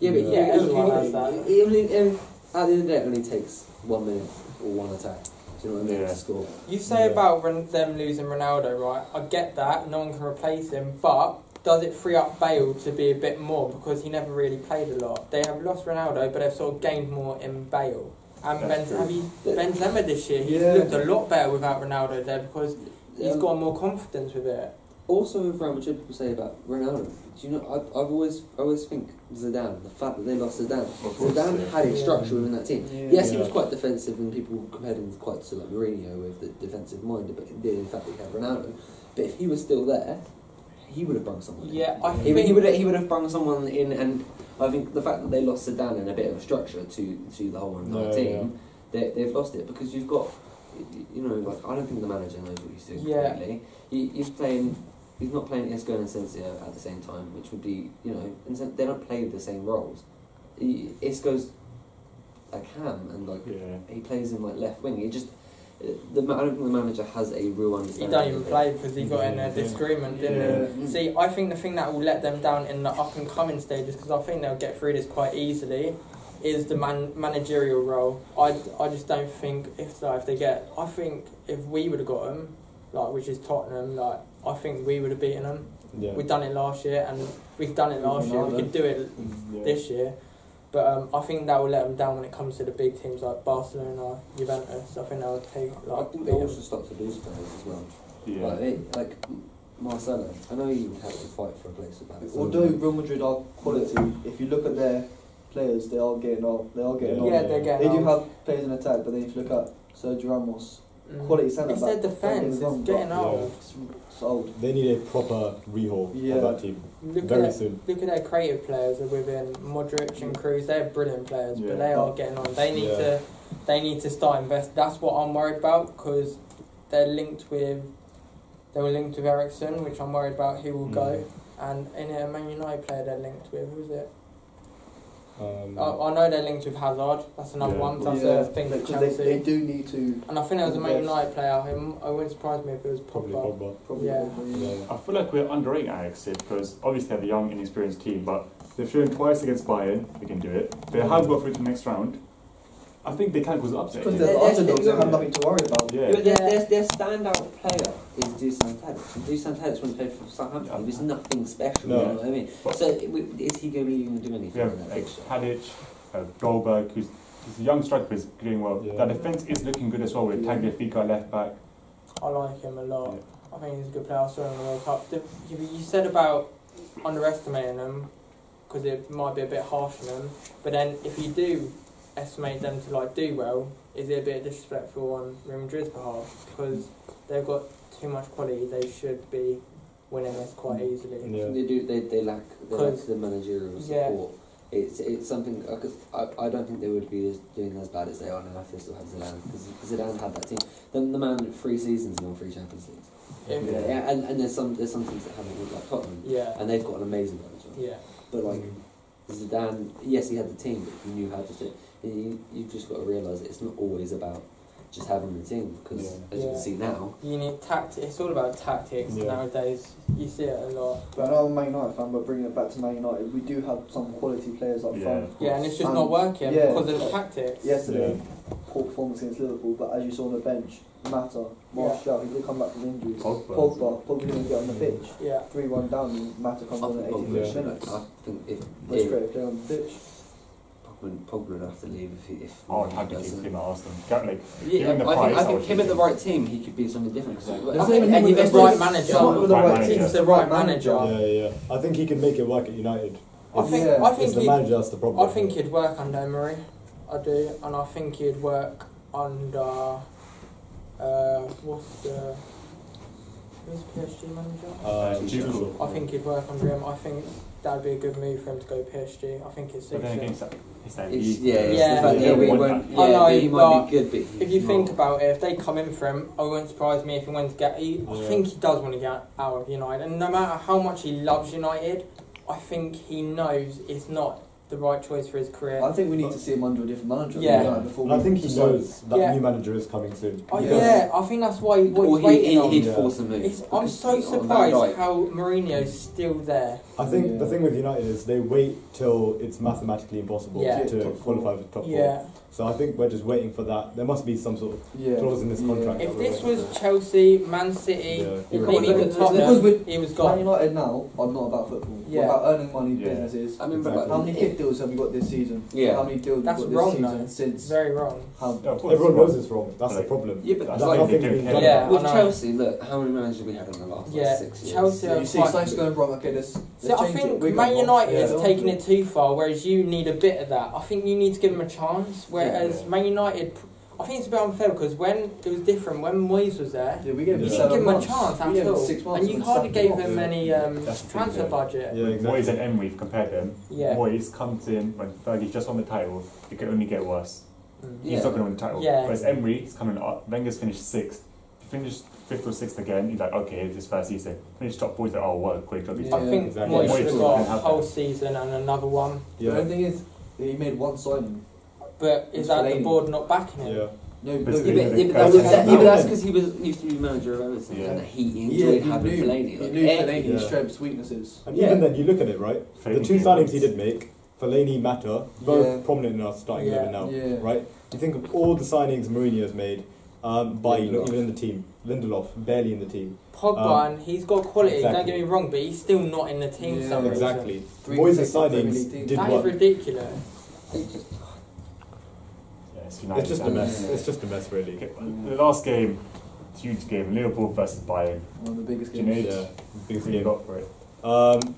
Yeah, but Yeah, everyone has that. he only, at the end of the day, it only takes 1 minute or one attack. Do you know what I mean? Yeah. To score. You say Yeah. about them losing Ronaldo, right? I get that, no one can replace him, but does it free up Bale to be a bit more because he never really played a lot? They have lost Ronaldo, but they've sort of gained more in Bale. And That's true. Benzema this year, he's Yeah. looked a lot better without Ronaldo there because he's Um, got more confidence with it. Also, with Real Madrid, people say about Ronaldo. Do you know? I always think Zidane. The fact that they lost Zidane. Of course, Zidane yeah. had a structure within that team. Yeah. Yes, he was Yeah. quite defensive, and people compared him quite to like Mourinho with the defensive minded. But the fact that he had Ronaldo. But if he was still there, he would have brought someone in. Yeah, I He think would have brought someone in, and I think the fact that they lost Zidane and a bit of structure to the whole entire Yeah, team, they've lost it because you've got, you know, like I don't think the manager knows what he's doing Yeah. completely. He's not playing Isco and Asensio at the same time, which would be, you know, they don't play the same roles. Isco's a cam and like Yeah. he plays in like left wing. He just. I don't think the manager has a real he understanding. don't even of it. play because he got in a Yeah. disagreement, didn't Yeah. he? See, I think the thing that will let them down in the up and coming stages, because I think they'll get through this quite easily, is the managerial role. I just don't think if they get. I think if we would have got them, like which is Tottenham, like I think we would have beaten them. Yeah. We've done it last year, and we've done it last year. We could do it Yeah. this year, but I think that will let them down when it comes to the big teams like Barcelona, Juventus. I think that will take I like. think they also start to lose players as well. Yeah. Like Marcelo, I know he would have to fight for a place at that. Although Real Madrid are quality, if you look at their players, they are getting on. They are getting Yeah. on. Yeah, they're getting They do on. have players in attack, but then if you look at Sergio Ramos, Mm. quality centre It's back. their defence, it's getting Yeah. old. It's old. They need a proper rehaul Yeah. of that team Look very at soon. Look at their creative players within Modric and Kroos. They're brilliant players, Yeah. but they are getting on. They need to start invest. That's what I'm worried about because they were linked with Eriksen, which I'm worried about who will go. And in a Man United player they're linked with, who is it? I know they're linked with Hazard. That's another Yeah. one. That's Yeah, a thing for because Chelsea. they do need to. And I think there was a Man invest. United player. I wouldn't surprise me if it was Probably Pogba. Pogba. Probably. Yeah. Yeah. I feel like we're underrating Ajax here because obviously they're the young, inexperienced team, but they've shown twice against Bayern they can do it. They have got through to the next round. I think they can cause upset. Because here. they're the Yeah, underdogs, they yeah. have nothing to worry about. Yeah. But their standout player is Dusan Tadic. And Dusan Tadic, when he played for Southampton, he was nothing special, No. you know what I mean? But- So, is he going to even do anything We have in that like fixture? Tadic, Goldberg, who's a young striker, but is doing well. Yeah. Their defence is looking good as well with Tagliafico left back. I like him a lot. I think he's a good player. I saw him in the World Cup. You said about underestimating them because it might be a bit harsh on them, but then if you do estimate them to like do well, is it a bit disrespectful on Real Madrid's behalf because they've got too much quality? They should be winning this quite easily. Yeah. They lack the managerial Yeah. support. It's something because I don't think they would be doing as bad as they are now if they still had Zidane because Zidane had that team. Then the man 3 seasons and won 3 Champions Leagues. Yeah. And there's some teams that haven't worked like Tottenham, Yeah. and they've got an amazing manager. Yeah. But like Zidane, yes, he had the team, but he knew how to do it. You've just got to realise that it's not always about just having the team because as you Yeah. can see now, You need tactics. It's all about tactics Yeah. nowadays. You see it a lot. But I know I'm a Man United fan, but bringing it back to Man United, we do have some quality players up Yeah. front. Yeah, and it's just And- not working yeah. because of the tactics. Yesterday, poor performance against Liverpool, but as you saw on the bench, Mata, Martial, he did come back from injuries. Pogba didn't get on the pitch. Yeah. 3-1 down, and Mata comes on at 85 minutes. I think if Most creative player on the pitch. Pogba would have to leave if Oh, he I'd to doesn't. keep him at Arsenal. Get, like, Yeah, given the I price, think would him keep at the him. right team, he could be something different. There's I not think even and him the with right the- manager. someone with the Right right manager. team. It's the right manager. Yeah. I think he can make it work at United. I think Yeah. I It's think the he'd, manager that's the problem. I think he'd work under Emery. I do, and I think he'd work under who's PSG manager? Tuchel. I think he'd work under him. I think that'd be a good move for him to go PSG. I think it's But then again, suits him. it's that It's, league. it's Yeah. the fact Yeah, that we he want won't. that. I know, he but might be good, but If you think about it, if they come in for him, I wouldn't surprise me if he went to get. I Yeah. think he does want to get out of United, and no matter how much he loves United, I think he knows it's not the right choice for his career. I think we need to see him under a different manager. Yeah. Before And I we think he decide. knows that Yeah. new manager is coming soon. Oh, Yeah. yeah, I think that's why what or he's waiting on. he'd Yeah. force a move. I'm so On that surprised night. how Mourinho's still there. I think Yeah. the thing with United is they wait till it's mathematically impossible Yeah. to Top four. qualify for top 4. Yeah. So I think we're just waiting for that. There must be some sort of Yeah. clause in this contract. If that we're this waiting was for. Chelsea, Man City, Yeah. maybe Because even because Tottenham, with he was Man gone. United now are not about football. Yeah. We're about earning money, Yeah. businesses. I mean, Exactly. but How many kick deals have we got this season? Yeah. How many deals That's have we got wrong, this season though. since? It's very wrong. How, Yeah, of course, Everyone it's knows wrong. it's wrong. That's the Like, problem. Yeah, but That's There's why nothing they being do done. Yeah. with I know. Chelsea, look, how many managers have we had in the last Yeah, 6 years? Chelsea are you see, quite something's going wrong. Okay, let's See, I change it. think We're Man going United wrong. is Yeah. taking it too far, whereas you need a bit of that. I think you need to give them a chance, whereas Yeah. Man United, I think it's a bit unfair because when it was different, when Moyes was there, Yeah, we gave him Yeah. you didn't 7 give him a months. chance We at gave him all, 6 months and you and hardly sacked gave him off. him any That's the transfer thing, budget. Yeah, Moyes exactly. and Emery, if you compared them, Yeah. Moyes comes in when Fergie's just won the title, it can only get worse. Mm. He's Yeah. not going to win the title. Yeah. Whereas Emery, he's coming up, Wenger's finished 6th. If he finished 5th or 6th again, he's like, okay, it's his first season. Finished top 4, he's like, oh, what a quick job he's Yeah. I think exactly. Moyes Moyes should have should got a have whole that. season and another one, The Yeah. only thing is, he made one signing. but is It's that the Fellaini. board not backing him? Yeah. No, But no, it's Yeah, been- but that's because he used to be manager of Everton Yeah. and he yeah, enjoyed he having knew, Fellaini. he Like, knew eh, Fellaini's Yeah. strengths, weaknesses. And Yeah. even then, you look at it, right? The Fellaini 2 did signings once. he did make, Fellaini, Mata, both Yeah. prominent in our starting Yeah. 11 now, Yeah. right? You think of all the signings Mourinho's made, Bailly, not even in the team, Lindelof, barely in the team. Pogba, and he's got quality, don't exactly. get me wrong, but he's still not in the team for Yeah, some reason. Exactly. 3 Moyes' consecutive Premier League signings teams. did That is work. ridiculous. it just- Yeah, it's United. It's just a and- mess. Yeah. It's just a mess, really. Okay, the last game, huge game, Liverpool versus Bayern. One of the biggest Do you games. know Yeah, biggest who you game. got for it?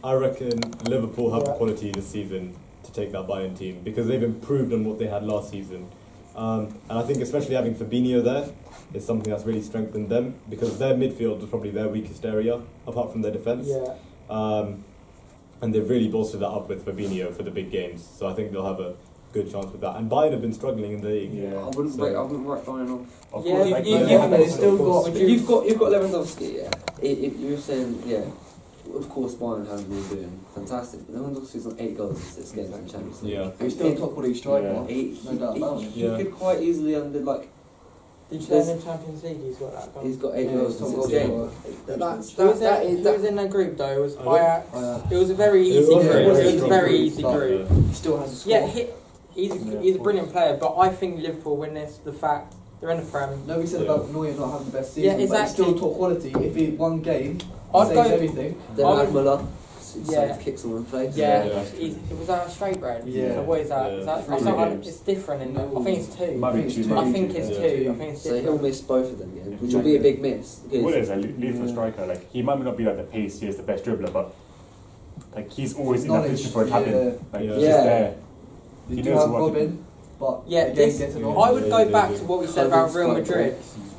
I reckon Liverpool have the Yeah. quality this season to take that Bayern team because they've improved on what they had last season. And I think especially having Fabinho there is something that's really strengthened them because their midfield was probably their weakest area apart from their defence. Yeah. And they've really bolstered that up with Fabinho for the big games. So I think they'll have a good chance with that. And Bayern have been struggling in the league. Yeah. I wouldn't write Bayern off. Of Yeah, course, you- like, you- they you- have they've that still sort got- of- You've got Lewandowski, yeah. You're saying, yeah. Of course, Bayern haven't been doing fantastic. Lewandowski's on 8 goals in 6 games in the Champions League. Yeah. He's still top quality striker. Yeah. No doubt about it. He Yeah. could quite easily under like. Did you say in the Champions League he's got that goal? He's got 8 Yeah, goals he's in top 6 goal games. scorer. That's Who was, that in, is who that. was in that group though? It was I Ajax. Ajax. It was a very It easy was group. a It was very a strong very group, easy but- group. He still has a score. Yeah, he's Yeah. a brilliant player, but I think Liverpool win this. The fact they're in the Prem. No, we said Yeah. about Neuer not having the best Yeah, season, but he's still exactly. top quality. If he one game I'd saves go. everything, Then I add would- Muller. Yeah. To kick someone in the face. Yeah, Yeah. it was that a straight red. Yeah. So what is that? Yeah. Is that Three I don't- games. it's different. In No. I think it's 2. Might be it's too two. much. I think it's Yeah. 2. I think it's So he'll different. miss both of them, yeah, Yeah. which will be a big miss. What because- is a lethal Yeah. striker? Like he might not be like the pace, he is the best dribbler, but like he's always in that Knowledge, position for it to happen. yeah. Like Yeah. he's Yeah. just there. you He do knows have what to Robin, but Yeah, again, this- getting Yeah. on. I would Yeah, go yeah, back yeah. to what we said about Real Clover's Madrid.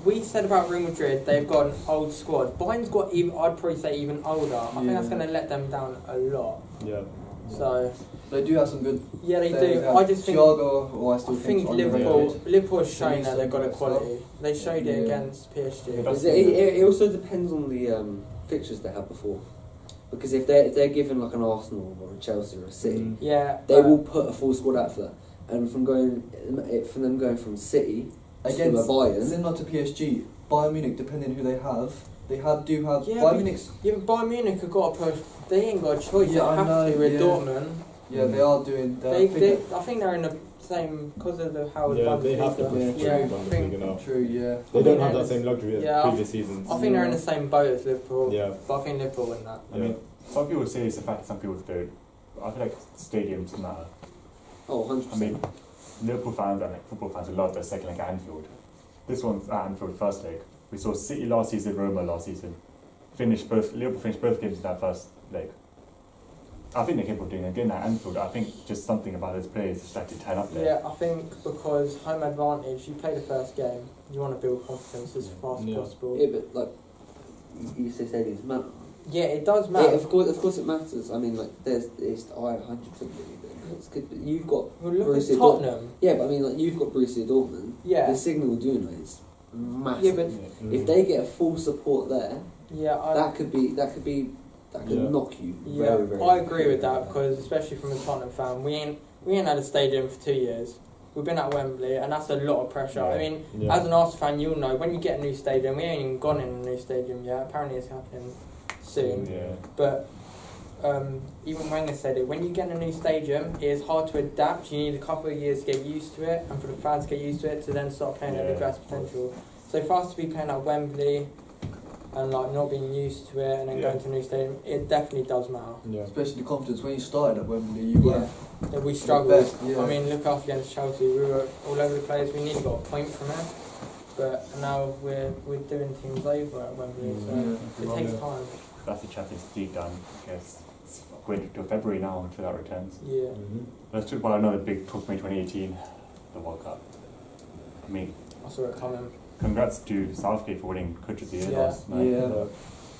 We said about Real Madrid, they've got an old squad. Bayern's got even, I'd probably say even older. I think that's Yeah. going to let them down a lot. Yeah. So, They do have some good. yeah, they players. do. have I just think Thiago, who I still I think think Liverpool has shown that they've got a Denise quality. They showed it Yeah. against PSG. Yeah, that's- It also depends on the fixtures they had before, because if they're given like an Arsenal or a Chelsea or a City, Mm. Yeah, they will put a full squad out for that. And from them going from City Against to a Bayern, similar to PSG, Bayern Munich, depending who they have, do have Yeah, Bayern but- Munich's. Yeah, but Bayern Munich have got to push. They ain't got a choice. Yeah, I they have know, to with yeah. Dortmund. Yeah, they are doing. I think they're in the same because of the how the Yeah, they have to Bundesliga- push Yeah, through yeah, I Bundesliga think, now. True, yeah. They I don't mean, have that it's- same luxury as yeah, previous seasons. I think they're in the same boat as Liverpool. Yeah. But I think Liverpool win that. I mean, some people say it's a fact, some people don't. I feel like stadiums matter. oh, 100%. I mean, Liverpool fans and like football fans love their second leg at Anfield. This one's at Anfield first leg. We saw City last season, Roma last season. Liverpool finished both games in that first leg. I think they're capable of doing it again at Anfield. I think just something about those players just like to turn up there. Yeah, I think because home advantage, you play the first game, you want to build confidence as fast as Yeah. possible. Yeah, but like you say, stadiums matter. Yeah, it does Yeah, matter. of course, it matters. I mean, like I 100% believe it. It's good, but you've got Well, look Borussia at Tottenham. yeah, but I mean, like you've got Borussia Dortmund. Yeah, The signal Iduna is massive. Yeah, but- Mm. if they get full support there, yeah, that could Yeah. knock you. yeah, very, very. I agree with that because especially from a Tottenham fan, we ain't had a stadium for 2 years. We've been at Wembley, and that's a lot of pressure. I Yeah. mean, Yeah. as an Arsenal fan, you'll know when you get a new stadium. We ain't even gone in a new stadium yet. Apparently, it's happening soon. Yeah. But even Wenger said it, when you get a new stadium, it is hard to adapt. You need a couple of years to get used to it, and for the fans to get used to it, to then start playing at Yeah. the best potential. So for us to be playing at Wembley and like not being used to it, and then Yeah. going to a new stadium, it definitely does matter. Yeah. Especially the confidence when you started at Wembley, you were. Yeah. That we struggled. best, yeah. I mean, look after against Chelsea, we were all over the place. We nearly got a point from it, but now we're doing teams over at Wembley, so Yeah. it takes time. That's the Champions League done. I guess it's going to February now until that returns. Yeah. Mhm. Let's talk about another big talk from 2018, the World Cup. I mean, I saw it coming. congrats to Southgate for winning Coach of the Year Yeah. last night. Yeah.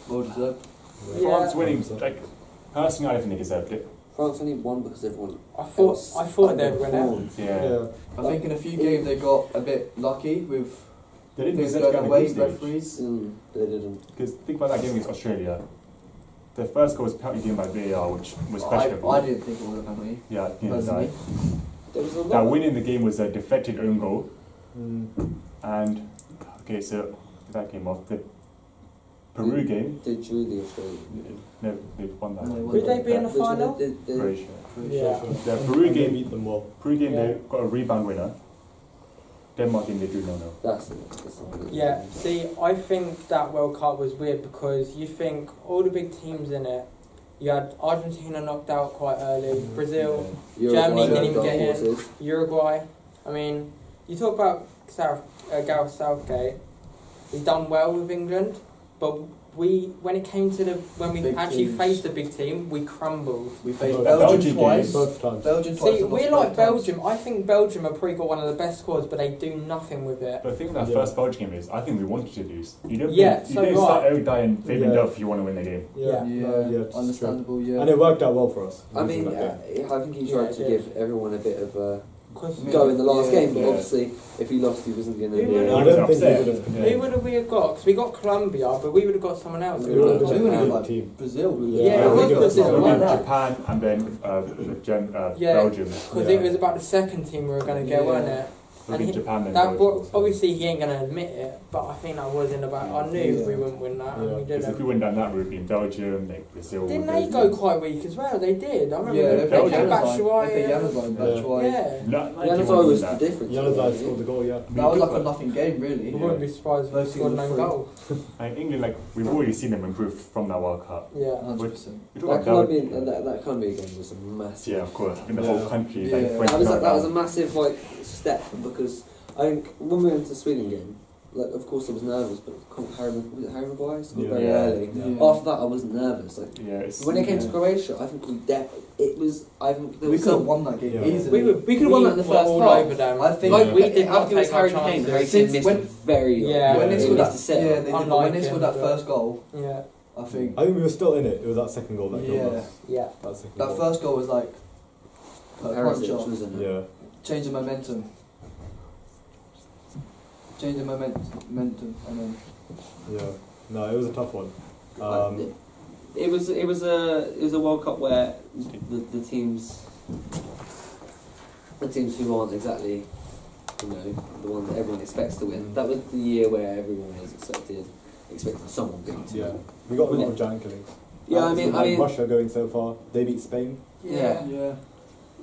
Well deserved. Yeah. France winning, like, personally, I think they deserved it. France only won because everyone. I thought they'd win it. underperformed. Yeah. I think in a few games they got a bit lucky with They didn't things deserve to going go away, to the group stage. referees. They didn't. Because think about that game against Australia. The first goal was penalty given by VAR, which was questionable. I didn't think it was a penalty. Yeah, neither did I. Personally. There was a lot. That win in the game was a deflected own goal. Mm. And, okay, so that came off. The Peru game, They drew the Australian. no, they won that. No, they one. Would they be in the Which final? Croatia. Yeah. The Peru And they game, beat them well. they got a rebound winner. Denmark game, they drew 0-0. That's it. Yeah, see, I think that World Cup was weird because you think all the big teams in it, you had Argentina knocked out quite early, Brazil, Germany didn't even get in. Uruguay. I mean, you talk about Gareth Southgate, he's done well with England, but when it came to when we Big actually teams. faced a big team, we crumbled. We faced No, Belgium Belgium twice. both times. Belgium twice. See, and lost we're both like times. Belgium. I think Belgium have probably got one of the best squads, but they do nothing with it. But the thing with that Yeah. first Belgium game is, I think we wanted to lose. You don't, Yeah, you so don't do start I. every day and Fabian Yeah. Delph if you want to win the game. Yeah. It's true. Understandable. Yeah. And it worked out well for us. I mean, losing that game. I think he's Yeah, right it to did. give everyone a bit of a Cause go in the last Yeah, game, but yeah. obviously if he lost, he wasn't going to. Who be. would've- I he don't was think upset. he would have. Yeah. who would have we have got? Because we got Colombia, but we would have got someone else. We would have We been would a have good like team. Brazil. Yeah, I it think was it was Brazil, So we wasn't beat it? Japan and then Yeah. Belgium. Because Yeah. it was about the second team we were going to get, Yeah. wasn't it? We And beat he- Japan and That Belgium. obviously he ain't going to admit it, but I think that was in about. I knew Yeah. we wouldn't win that, and Yeah. we Because if we didn't. went down that route, being Belgium, like Brazil. Didn't they go quite weak as well? They did. I remember Yeah, they they played Belgium. Batshuayi. They played Yamazov, Batshuayi. Yeah. Yanazai was the difference. Yanazai scored the goal, yeah. That was like a nothing game, really. I wouldn't be surprised if we Versus scored the an own three. goal. And England, like we've already seen them improve from that World Cup. Yeah. 100%. We That talk about Colombian, Belgium. that Colombia game was a massive. Yeah, of course. In the Yeah. whole country, Yeah. like That That was a massive like step because I think when we went to the Sweden game, like of course I was nervous, but was it Harry Maguire scored very Yeah. early. Yeah. After that, I wasn't nervous. Like Yeah, it's, when it came to Yeah. Croatia, I think it was. I think there We was could have some. won that game Yeah. easily. We could have won that in the were first all half. over them. I think- Like we we did did. not After it was take our Harry Kane. chances. Harry Kane Since missed when- a very. Yeah. when they Yeah. scored that, missed a set. yeah, they did. But Unlike when they scored him, that but- first goal, Yeah. I think I think we were still in it. It was that second goal that killed Yeah. us. Yeah. That second that goal. first goal was like a Perisic, punch wasn't it? Yeah. change the momentum. Change the momentum, and then Yeah. No, it was a tough one. It was a World Cup where the teams who aren't exactly the one that everyone expects to win. That was the year where everyone was expected someone big to Yeah. win. We got a Win lot it. of giant killings. Yeah, I We mean, had Russia going so far. They beat Spain. Yeah. yeah,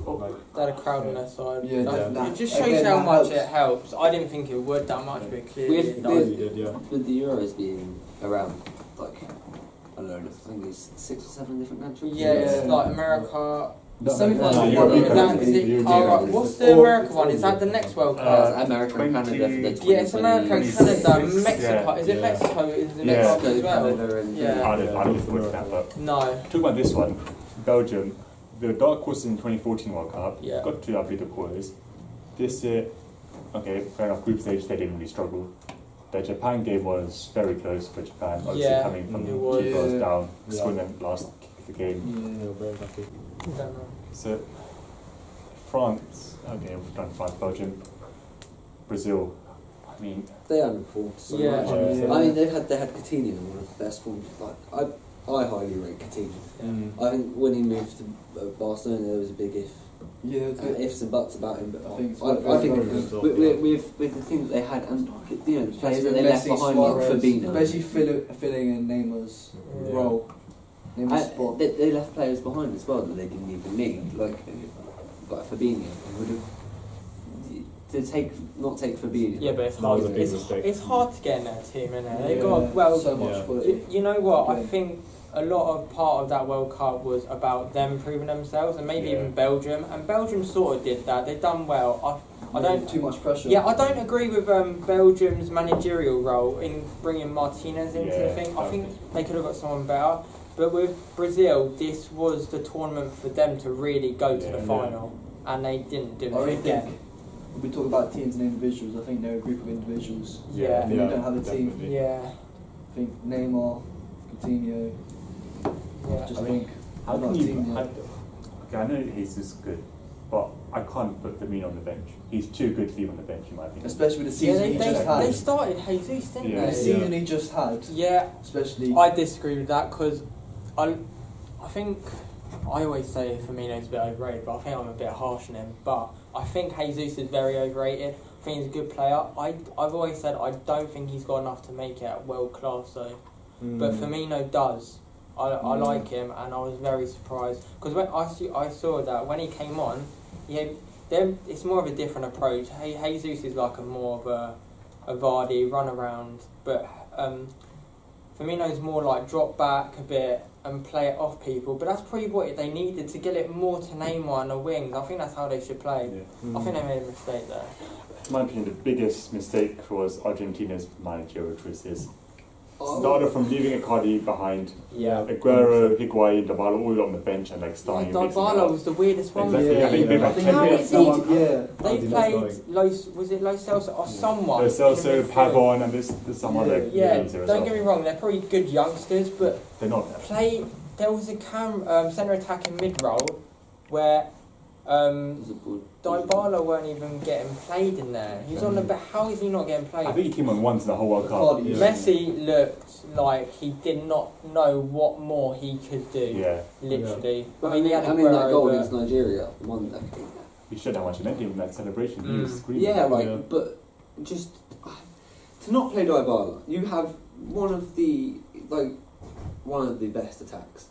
Like, They had a crowd on their side. Yeah, That- It just shows again, how that much helps. it helps. I didn't think it would that much, but clearly With- it they does. really did, yeah. With the Euros being around, like I don't know, I think it's 6 or 7 different countries. Yeah, it's Yeah. like America. The semi-final no, was European Is one, that, countries. is it, European oh, right, countries. what's the America one? Is that the next World Cup? America and Canada for the 2020. Yeah, it's America and Canada, 26, Mexico. yeah. Is it Yeah. Mexico? Is the Yeah. next one Mexico, as well? Canada, and Yeah. I don't support that, but No. talking about this one, Belgium, the dark horse in 2014 World Cup, Yeah. got to, I believe, the quarters. This year, okay, fair enough, group stage, they didn't really struggle. The Japan game was very close for Japan, obviously Yeah, coming from it was. 2 goals Yeah. down, Yeah. scoring the last kick of the game. They were very lucky. I don't know. So, France, okay, we've done France, Belgium, Brazil, I mean, they underperformed so Yeah. much. Yeah. I mean, they had Coutinho, one of the best forms. Like I highly rate Coutinho. I think when he moved to Barcelona, there was a big ifs and buts about him. But I think it's I think very good. with the team that they had and the players that they left behind, like Fabinho, especially filling in Neymar's Yeah. role, Neymar's spot. they left players behind as well that they didn't even need, like Fabinho. Would have not take Fabinho. Yeah, but it's That hard. was a big It's, mistake. it's hard to get in that team, isn't it? They Yeah, got well. so much Yeah. quality. You know what? I Okay. think a lot of part of that World Cup was about them proving themselves, and maybe Yeah. even Belgium. And Belgium sort of did that. They've done well. I don't. too much pressure. Yeah, I don't agree with Belgium's managerial role in bringing Martinez into the Yeah, thing. I think okay. they could have got someone better. But with Brazil, this was the tournament for them to really go to Yeah. the final, and they didn't do I really it again. think we talk about teams and individuals. I think they're a group of individuals. Yeah. We don't have a team. definitely. Yeah, I think Neymar, Coutinho. yeah. Just I think How I'm can not a you? team yet. Okay, I know Jesus is good, but I can't put Firmino on the bench. He's too good to leave on the bench, in my opinion. Especially with the Yeah, season he just they had. started Jesus, didn't Yeah. The they? season he just had, Yeah, especially. I disagree with that because I think I always say Firmino's a bit overrated, but I think I'm a bit harsh on him. But I think Jesus is very overrated. I think he's a good player. I've always said I don't think he's got enough to make it at world class though. But Firmino does. I like him, and I was very surprised because when I saw that when he came on, it's more of a different approach. Jesus is like a more of a Vardy run around, but Firmino's more like drop back a bit and play it off people. But that's probably what they needed to get it more to Neymar and the wings. I think that's how they should play. Yeah. I think they made a mistake there. In my opinion, the biggest mistake was Argentina's managerial choices. started from leaving Icardi behind. Yeah. Aguero, Higuain, Dybala all on the bench and like starting. Yeah, Dybala was the weirdest one. Exactly. I think Yeah. I think How is he? Yeah. They did played not was it Lo Celso or someone? There's also in the midfield. Pavon and there's some other. Yeah, names there as don't well. get me wrong, they're probably good youngsters, but They're not. there was a centre attacking mid role where Dybala weren't even getting played in there. He was on the bench. How is he not getting played? I think he came on once in the whole World Cup. Icardi, Yeah. Messi looked like he did not know what more he could do. Yeah, Literally. But I mean, he had that Aguero, goal but- against Nigeria, one that. he should have actually meant him in that celebration. He was Mm. screaming. Yeah, like, Yeah. but just to not play Dybala, you have one of the best attacks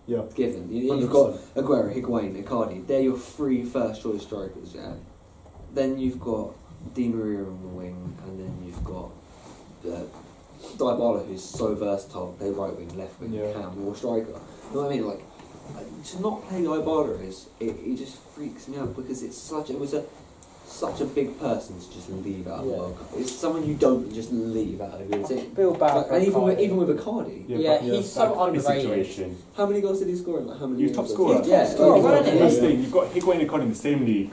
Yeah. given. You've got Aguero, Higuain, Icardi. They're your three first choice strikers. Yeah. Then you've got Di Maria on the wing, and then you've got Dybala, who's so versatile. Play right wing, left wing, Yeah. cam, or striker. You know what I mean? Like to not play Dybala it just freaks me out because it was such a big person to just leave out of the Yeah. World Cup. It's someone you don't just leave out of your team. Feel bad Like, for and Icardi. even with Icardi, Yeah, but he's so that kind of underrated. situation. how many goals did he score in? Like, how many? He was top games? scorer. He's Yeah, top scorer, like, wasn't he? That's the thing. You've got Higuain and Icardi in the same league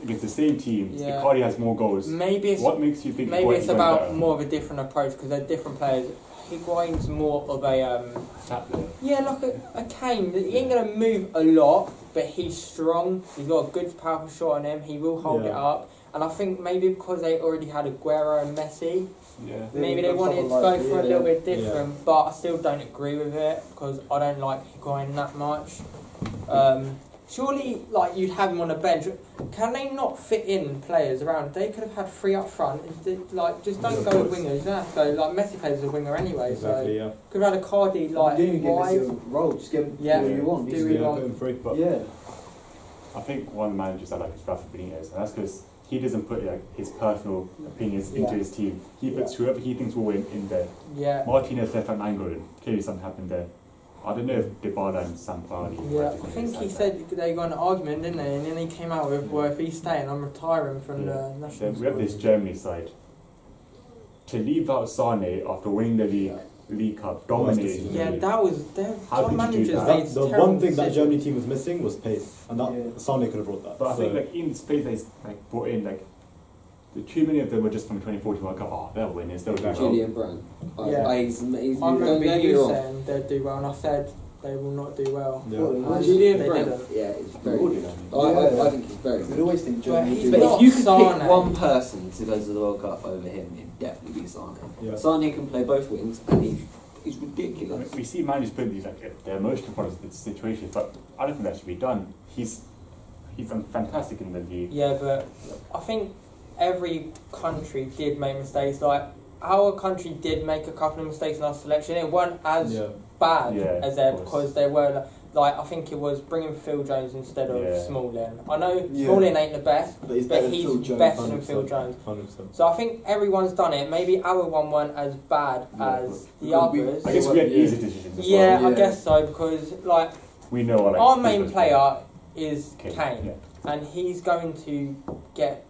against the same team. Yeah. Icardi has more goals. Maybe it's What makes you think? maybe Higuain's it's going about better? more of a different approach because they're different players. Higuain's more of a Tap there. yeah, like a Kane. He ain't gonna move a lot, but he's strong. He's got a good, powerful shot on him. He will hold Yeah. it up. And I think maybe because they already had Aguero and Messi, Yeah. maybe they that's wanted to something go like- for a yeah. little bit different. But I still don't agree with it because I don't like Higuain that much. Surely, like you'd have him on a bench. Can they not fit in players around? They could have had three up front. Like, just don't Yeah, go of with course. wingers. You don't have to go. Like Messi plays as a winger anyway, Exactly. so Yeah. could have had a Cardi like you give wide. Messi a role, just give him Yeah. do what you want. Do He's- we Yeah, want- put him free. But yeah. I think one managers I like is Rafa Benitez, and that's because he doesn't put like his personal opinions into Yeah. his team. He puts whoever he thinks will win in there. Yeah. Martinez left an angle, and clearly something happened there. I don't know if Dybala and Sampaoli. Yeah, I think he said they got in an argument, didn't they? And then he came out with, well, if he's staying, I'm retiring from the national Then we have squad. this Germany side. To leave out Sane after winning the League Cup, dominating. the Yeah, league. that was... How Some could you do managers that? made The terrible one thing that decisions. Germany team was missing was pace, and that Yeah. Sane could have brought that. But I think So- like in the space they like brought in like too many of them were just from 2014 World Cup. Oh, they'll win. They'll do well. Julian Brandt. Yeah. He's I don't remember get me you wrong. saying they'd do well, and I said they will not do well. Yeah. Well, And Julian they Brandt, didn't. yeah, he's very Would. good. Yeah. I think he's very You'd good. always think But Germany he's do But well. not if you could Sane. pick one person to go to the World Cup over him, it'd definitely be Sane. Yeah. Sane can play both wings, and he's I mean, ridiculous. we see managers put these like their emotional products in this situation, but I don't think that should be done. He's done fantastic in the league. Yeah, but I think every country did make mistakes. Like, our country did make a couple of mistakes in our selection. It weren't as Yeah. bad Yeah, as of there course. because they were like I think it was bringing Phil Jones instead of Yeah. Smalling. I know Yeah. Smalling ain't the best, But he's but better than he's Phil Jones. better than Phil Jones. 100%. So I think everyone's done it. Maybe our one weren't as bad Yeah, as the but we- others. I guess we had Yeah. easy decisions as Yeah, well. I Yeah. guess so because like We know like our main player is Kane. Kane. Yeah. And he's going to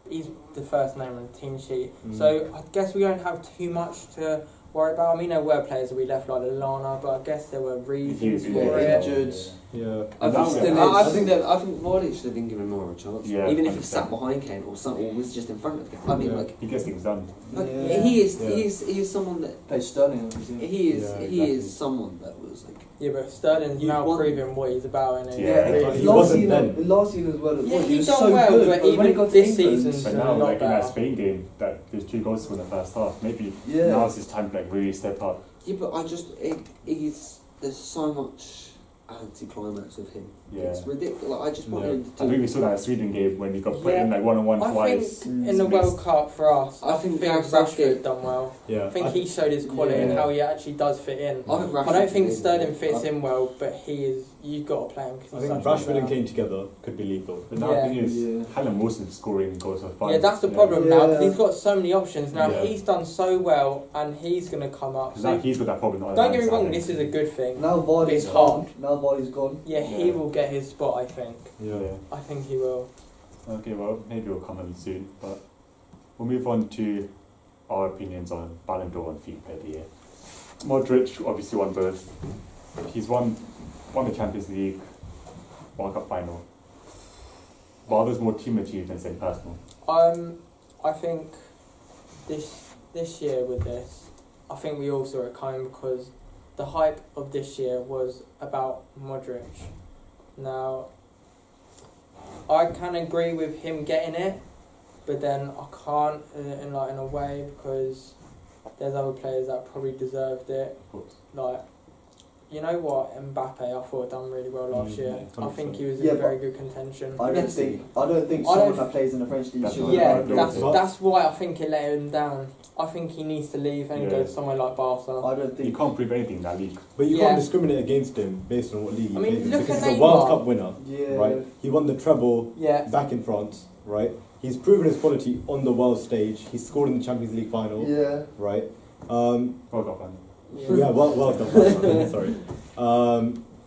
he's the first name on the team sheet. Mm. So I guess we don't have too much to worry about. I mean, there were players that we left like Lallana, but I guess there were reasons Yeah, for yeah. it. Injured. Yeah. I Now think, we- I think Norwich should have been given more of a chance. Yeah, Even if he 100%. sat behind Kane or was just in front of Kane. I mean, Yeah. like, He gets things done. like Yeah. he is Yeah. someone that Play Sterling and everything. he is Yeah, he exactly. is someone that was like Yeah, but Sterling's You now want- proving what he's about, and Yeah, but he last wasn't season, then. last season as well. Yeah, he he was done so well, good, but when even he got to this England, season- But a now, lot like in that better. Spain game, that there's 2 goals in the first half. Maybe Yeah. now it's his time to like really step up. yeah, but there's so much anticlimax of him. Yeah. It's ridiculous. Like, I just want Yeah. him I think to. we saw that Sweden game when he got put Yeah. in like one-on-one I twice. think in the World Cup for us, I I think think Gareth Rashford Southgate- done well. Yeah. I think he showed his quality and Yeah. how he actually does fit in. I think I don't think Rashford- Sterling fits I- in well, but he is. You've got to play him because I he's think such a Rashford good and player. Kane together could be lethal. But now Yeah. the thing is, Yeah. Callum Wilson's scoring goals for fun. Yeah, that's the you know. problem now. 'Cause Yeah. he's got so many options now. Yeah. He's done so well, and he's going to come up. 'Cause So now he's got that problem. don't get me wrong, this is a good thing. Now Vardy's It's gone. hard. Now Vardy's gone. Yeah, he Yeah. will get his spot. I think. Yeah. I think he will. Okay, well, maybe we'll come in soon, but we'll move on to our opinions on Ballon d'Or and FIFA Player of the Year. Modric obviously won both. He's won the Champions League, World Cup final. But others more team achievements than personal. I think this year with this, I think we all saw it coming because the hype of this year was about Modric. Now, I can agree with him getting it, but then I can't in a way because there's other players that probably deserved it. Of course. Like, you know what, Mbappe, I thought done really well last year. I think he was in Yeah, very good contention. I don't think someone that plays in the French league should. Yeah, That's that's why I think it let him down. I think he needs to leave and go somewhere like Barca. I don't You think. can't prove anything in that league. But you Yeah. can't discriminate against him based on what league he I mean, plays in, look because at he's a World Neymar. Cup winner, Yeah. right? He won the treble Yeah. back in France, right? He's proven his quality on the world stage. He scored in the Champions League final, Yeah. right? World Cup final. Yeah, World Cup final, sorry.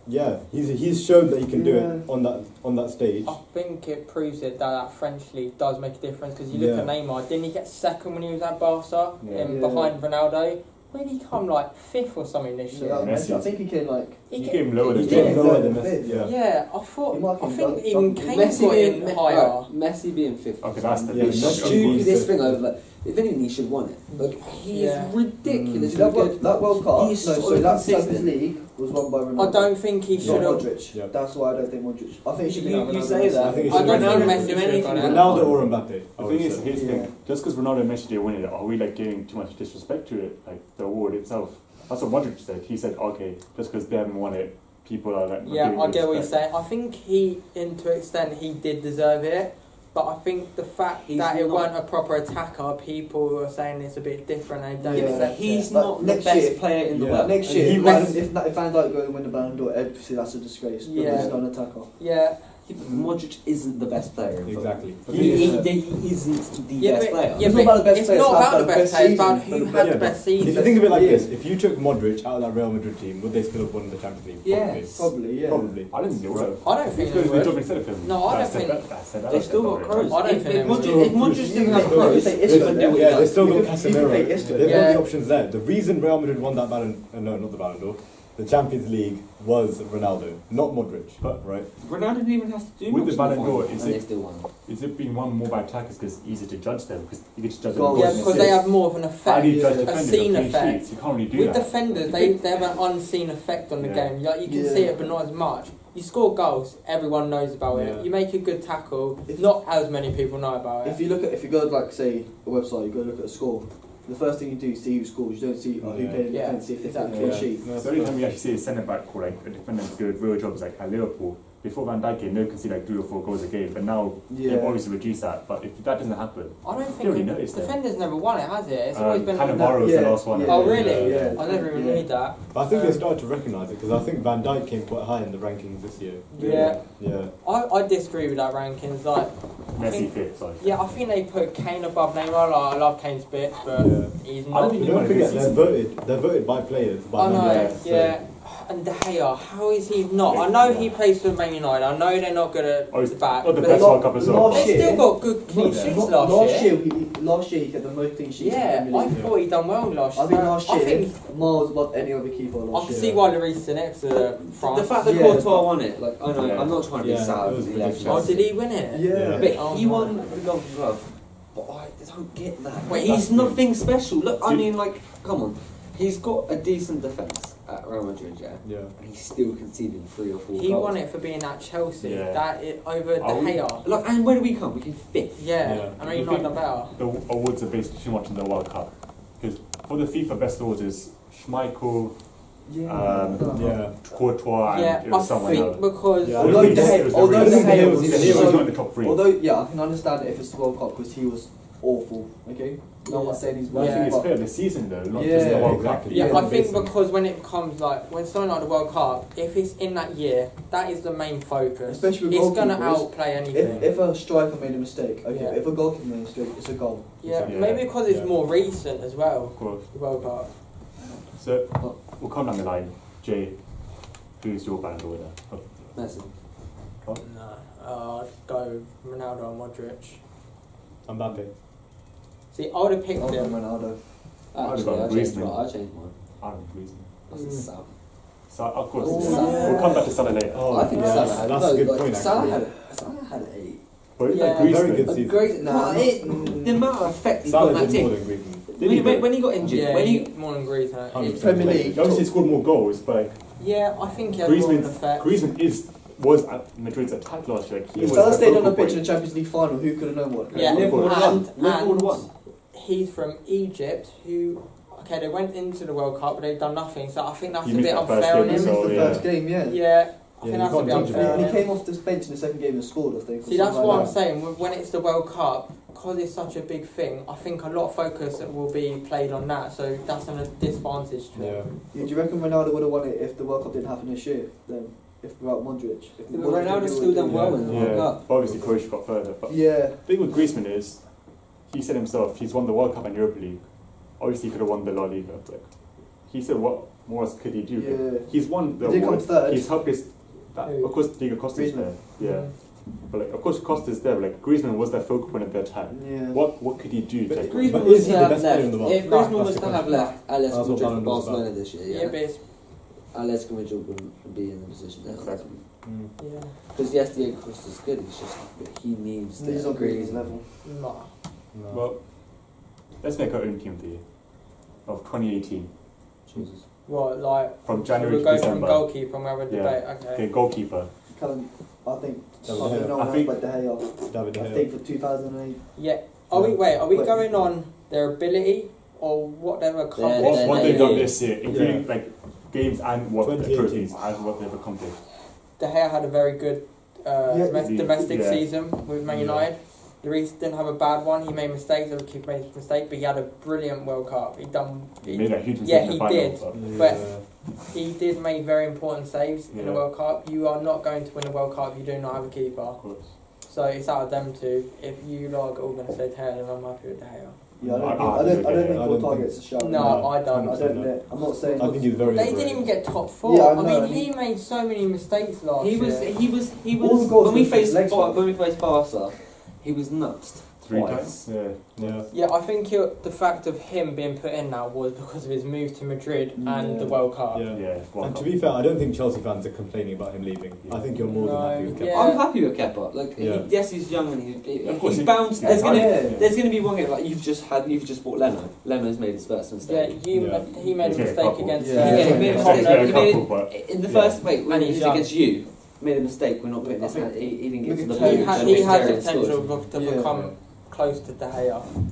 Yeah, he's shown that he can do it on that stage. I think it proves it that French league does make a difference because you look Yeah. at Neymar. Didn't he get second when he was at Barca Yeah. behind Ronaldo? Where did he come like fifth or something this year? Yeah, Messi. I think he came like. You get- came lower He than came Messi. lower than Fifth. Messi, yeah. Yeah, I He thought. might I come think down- even down- Kane Messi got being in higher. right, Messi being fifth. Okay, that's the Yeah, big the Messi shock. being stupidest fifth. thing over. Like, if anything, he should have won it. Like, he Yeah. is ridiculous. See, that World Cup, He's no, so so that consistent. Champions League was won by Ronaldo. I don't think he Not should have. Modric. Yeah. That's why I don't think Modric. I think it should be You- like you Ronaldo say Messi. that. I think it I should don't be think Ronaldo. Messi should have got it. Ronaldo or Mbappe. I The would thing is, say. here's the Yeah. thing. Just because Ronaldo and Messi didn't win it, are we like giving too much disrespect to it? Like the award itself. That's what Modric said. He said, okay, just because they haven't won it, people are like. not Yeah, giving I it get what you're respect. saying. I think he, to an extent, he did deserve it. But I think the fact He's that it not- wasn't a proper attacker, people are saying it's a bit different and they don't Yeah. accept He's it. But not the next best year- player in the Yeah. world. Next And year, he if was- if Van Dijk go and win the Ballon d'Or, obviously that's a disgrace. But Yeah. he's not an attacker. Yeah, Modric isn't the best player. In Exactly. He isn't the yeah, best but, player. yeah, It's but not about the best it's players, not it's about the best players, it's about season. who had Yeah, the best If you season. think of it like Yeah. this, if you took Modric out of that Real Madrid team, would they still have won the Champions League? Yes. Probably, yeah. Probably. I don't think they would have. I don't He's think going they to do a would. job instead of him. No, I don't That's think- that. They've still got Kroos. I don't think they would. If Modric didn't have Yeah. Kroos, If they- they couldn't do what he Yeah, they does. still got You can Casemiro. play Isco. They've got Yeah. the options there. The reason Real Madrid won that no, not the Ballon d'Or, the Champions League was Ronaldo, not Modric. But- right, Ronaldo didn't even have to do With much the in Ballon d'Or, final, is and it- they still won. Is it being one more by attackers because it's easy to judge them? Because you get to judge Goals. them. Yeah, because they have more of an How do effect. you judge Yeah. A defenders? scene Clean effect. sheets? You can't really do With that. defenders, they have an unseen effect on the Yeah. game. Like, you can Yeah. see it, but not as much. You score goals, everyone knows about it. Yeah. You make a good tackle, If- not as many people know about it. If you go like say a website, you go look at a score. The first thing you do is see who scores. You don't see who Yeah. played in Yeah, defence. See if they exactly. exactly. Clean Yeah. sheet. No, So the only time you actually see a centre back or like a defender do real jobs like at Liverpool, before Van Dijk came, they could see like 3 or 4 goals a game, but now they've Yeah. obviously reduced that. But if that doesn't happen, I don't You already think noticed that. defenders never won it, has it? It's always been. Cannavaro was Yeah. the last one. Yeah. Oh really? Yeah. I never even Yeah. knew that. but I think they Um, started to recognise it because I think Van Dijk came quite high in the rankings this year. Yeah, Yeah, I disagree with that rankings. Like, I Messi think- fifth, sorry. yeah, I think they put Kane above Neymar. Like, I love Kane's bits, but Yeah. he's I not. don't think Don't had a good forget season. they're voted by players. By I know, managers, so- yeah. And De Gea, how is he not? I know he plays for Man United. I know they're not good at Oh, he's the back, got the but best lot- World Cup as well. last they year- still got good clean Not- sheets not- last year. Last year he had the most clean sheets. Yeah, in the I Premier League. thought he done well last year. I think last I year think miles above any other keeper I last can year. see why Lloris next to France. The fact that Yeah, Courtois but- won it, like, I know, Yeah. I'm not trying to be Yeah, sad. it was because he left ridiculous. Oh, Chelsea. did he win it? Yeah. But Oh, he no. won the Golden Glove. But I don't get that. Wait, He's that's- nothing special. Look, I Did- mean, like, come on. He's got a decent defence at Real Madrid, yeah? Yeah. And he's still conceding 3 or 4 He goals. won it for being at Chelsea. Yeah. That it, over De Are we- Gea. Like, and where do we come? We came 5th. Yeah, Yeah. I mean, not done better. The awards are based too much on the World Cup. Because for the FIFA best awards is Schmeichel, Yeah. Courtois, and Yeah, it was I someone think else. because Yeah, Although I think De it was Gea, the although reason. De Gea was was even- He was so, not in the top 3. although yeah, I can understand it if it's the World Cup because he was awful. Okay, no one's saying he's But I Yeah. think it's but- fair the season though, not Yeah, just the World Cup. exactly. yeah, Yeah, I think basically. because when it comes like when something like the World Cup, if it's in that year, that is the main focus. Especially with it's gonna goalkeepers. outplay anything. If a striker made a mistake, okay, Yeah. if a goalkeeper made a mistake, it's a goal. yeah, Yeah. maybe because it's Yeah. more recent as well. Of course. The World Cup. So we'll come down the line. Jay, who's your Ballon d'Or winner? Oh, Messi. No, I'd go Ronaldo and Modric. Mbappe. See, I would have picked I'll go him. Ronaldo. I'd Actually, gone I changed Griezmann. mine. I changed mine. That's Salah. So of course, Oh, yeah. We'll come back to Salah later. Oh, I think yeah, Salah had, that's a good like, point. Salah Actually. had a But Yeah. like Very Griezmann, good a season. great. Nah. The amount of effect he got Salah on that did more team. than Griezmann. Did he though? When he got injured, Yeah, when he more than Griezmann. 100%. Premier Like, League. he obviously scored more goals, but like, Yeah, I think he had more of an effect. Griezmann was at Madrid's attack last year. Like, he If was Salah the stayed on the focal pitch in point. the Champions League final, who could have known what? Yeah, Liverpool would've won. and Liverpool would've won. he's from Egypt, who okay, they went into the World Cup, but they've done nothing. So I think that's He a missed bit that first unfair on game, him. He missed the yeah. first game, yeah. Yeah, I Yeah, think you that's a can't bit judge him. unfair on And he him. came off the bench in the second game and scored, I think. or See, that's something what like I'm saying. When it's the World Cup, because it's such a big thing, I think a lot of focus will be played on that. So that's an disadvantage to Yeah. him. that. Do you reckon Ronaldo would have won it if the World Cup didn't happen this year? Then, if without Modric, if Yeah, but Modric Ronaldo didn't still do it, done well then- in the World Yeah, Cup. but obviously Croatia got further. But Yeah, the thing with Griezmann is, he said himself, he's won the World Cup and Europa League. Obviously, he could have won the La Liga. Like, he said, what more else could he do? Like, yeah. he's won the He did come award. third. He's helped his. That, Who? of course, Diego Costa's Griezmann. there. Yeah, but like, of course, Costa's there. But, like, Griezmann was the focal point of the attack. Yeah. What could he do? But Like, Griezmann But was is he to the have best player left. in the world? If No, Griezmann that's was the to have question. left Atletico That's what Madrid for Ballon d'Or's about. Barcelona this year, Yeah, yeah, but it's, Atletico Madrid wouldn't be in the position now. Exactly. Mm. yeah, Because yes, Diego Costa's good. It's just that he needs He's to on Griezmann's Griezmann. level. nah. No. Well, let's make our own team of the year of 2018 Jesus. What, like, from January we'll to go from December. goalkeeper and we'll have a Yeah. debate, okay. Okay, goalkeeper. Callum, I think David I De Gea. think no I one else think- but De Gea. David De I Gea. think for 2008. Yeah. Are we Yeah. Wait, going on their ability or what they've accomplished? Yeah, What yeah, they've done yeah. this year, including Yeah. like games and what the 2018. trophies and what they've accomplished. De Gea had a very good domestic Yeah. season with Man Yeah. United. Lloris didn't have a bad one. He made mistakes. Every keeper made mistakes, but he had a brilliant World Cup. He made a huge mistake Yeah, in the he final. did. But But- Yeah. He did make very important saves in the Yeah. World Cup. You are not going to win a World Cup if you do not have a keeper. of course. So it's out of them two. If you lot are all going to say De Gea, then I'm happy with De Gea. Yeah, I don't I think don't all think- targets are shout. No, I don't. No. I don't. I'm not saying. I think he's very. They overrated. didn't even get top four. Yeah, I I know. mean, he made so many mistakes last He year. was All the goals when we were from faced legs, man. when we faced Barca, he was nuts 3 twice. times. Yeah. Yeah. Yeah, I think the fact of him being put in now was because of his move to Madrid and Yeah. the World Cup. Yeah. Yeah. World And to Cup. be fair, I don't think Chelsea fans are complaining about him leaving. I think you're more than happy with No, Kepa. yeah. I'm happy with Kepa. Like, Yeah. yes, he's young and Of course, he's he- bounced. yeah, There's gonna yeah. there's gonna be one game like you've just bought Leno. Leno's made his first Yeah, mistake. Yeah. he made a He's made a mistake couple. against. Yeah, he made a Yeah, mistake. yeah, He made couple, but In the Yeah. first when And he he's was young. against you, made a mistake. We're not putting this. I think- He didn't get to the He ball. He and had Mkhitaryan potential scored. to Yeah. become close to De Gea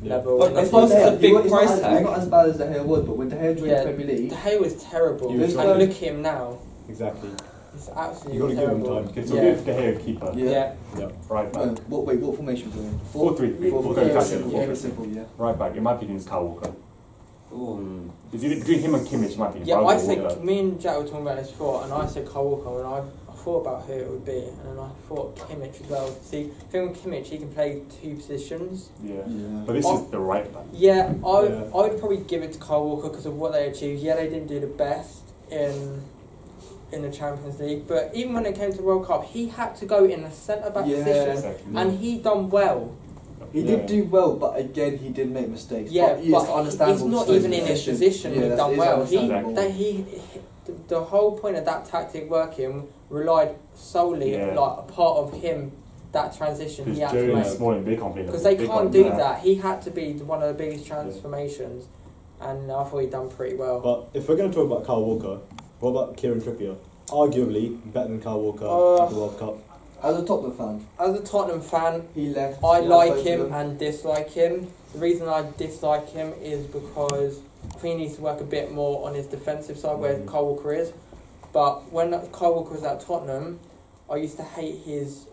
Yeah. level. But And I I suppose think it's a big he's price not, tag. He's not as bad as De Gea was, but when De Gea joined Yeah. the Premier League, De Gea was terrible. He was And terrible. look at him now. Exactly. He's You absolutely got to give him terrible. time. Okay, so Yeah. give De Gea a keeper. Yeah. Yeah. Yeah. Right back. what formation were we in? 4-3-3. Four, We'll three, go back simple, to very 4-3-3. simple, yeah. Right back. In my opinion, is Kyle Walker. Ooh. It's either between him and Kimmich. In my opinion. Yeah, I'll I go think Walker. me and Jack were talking about this before, and I said Kyle Walker, and I thought about who it would be, and then I thought Kimmich as well. See, the thing with Kimmich, he can play two positions. Yeah. Yeah. But this Oh. is the right back. Yeah, I Yeah. would probably give it to Kyle Walker because of what they achieved. Yeah, they didn't do the best in the Champions League, but even when it came to the World Cup, he had to go in a centre back Yeah. position, Exactly. and he done well. He Yeah. did do well, but again, he did make mistakes. Yeah, but, it's but understandable. he's not to even in his position. He that's- done it's well. He, understandable. the whole point of that tactic working relied solely Yeah. like a part of him. That transition he Because had to Joe make. and Smalling, they can't play that. Because they can't can't do do that. He had to be one of the biggest transformations, and I thought he done pretty well. But if we're going to talk about Kyle Walker, what about Kieran Trippier? Arguably better than Kyle Walker at the World Cup. As a Tottenham fan, As a Tottenham fan, he left. I he like left both him of them. and dislike him. The reason I dislike him is because I think he needs to work a bit more on his defensive side where Kyle Walker is. But when Kyle Walker was at Tottenham, I used to hate his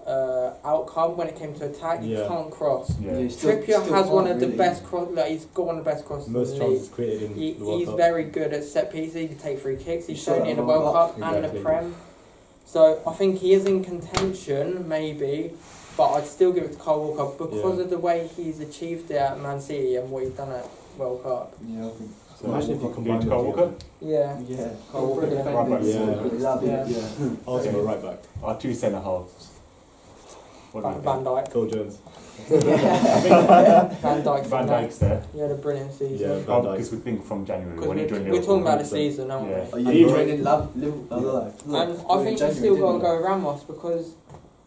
outcome when it came to attack. He Yeah. can't cross. Yeah. he still Trippier has one of the really. best cross. Like, he's got one of the best crosses Most in the league. chances created in the World He's Cup. very good at set pieces. He can take free kicks. He's He showed shown that it in the in World World Cup Cup. and the Exactly. Prem. So I think he is in contention, maybe, but I'd still give it to Kyle Walker because Yeah. of the way he's achieved it at Man City and what he's done at World Cup. Yeah, I think. So Imagine if you Kyle combine Walker. Yeah. Yeah, Kyle Walker Yeah. defending. Right back. Yeah. That'd be- Yeah. yeah. Also a right back. Our two centre halves. What do you Van think? Dijk. Phil Jones. Van Dijk's Van in that. Dijk's there. He had a brilliant season. Yeah, Van Dijk. Because we think from January Because when he joined we're talking about the 100%. season, aren't Yeah. Are we? you Yeah. joining Liverpool? And I think you still got to go Ramos because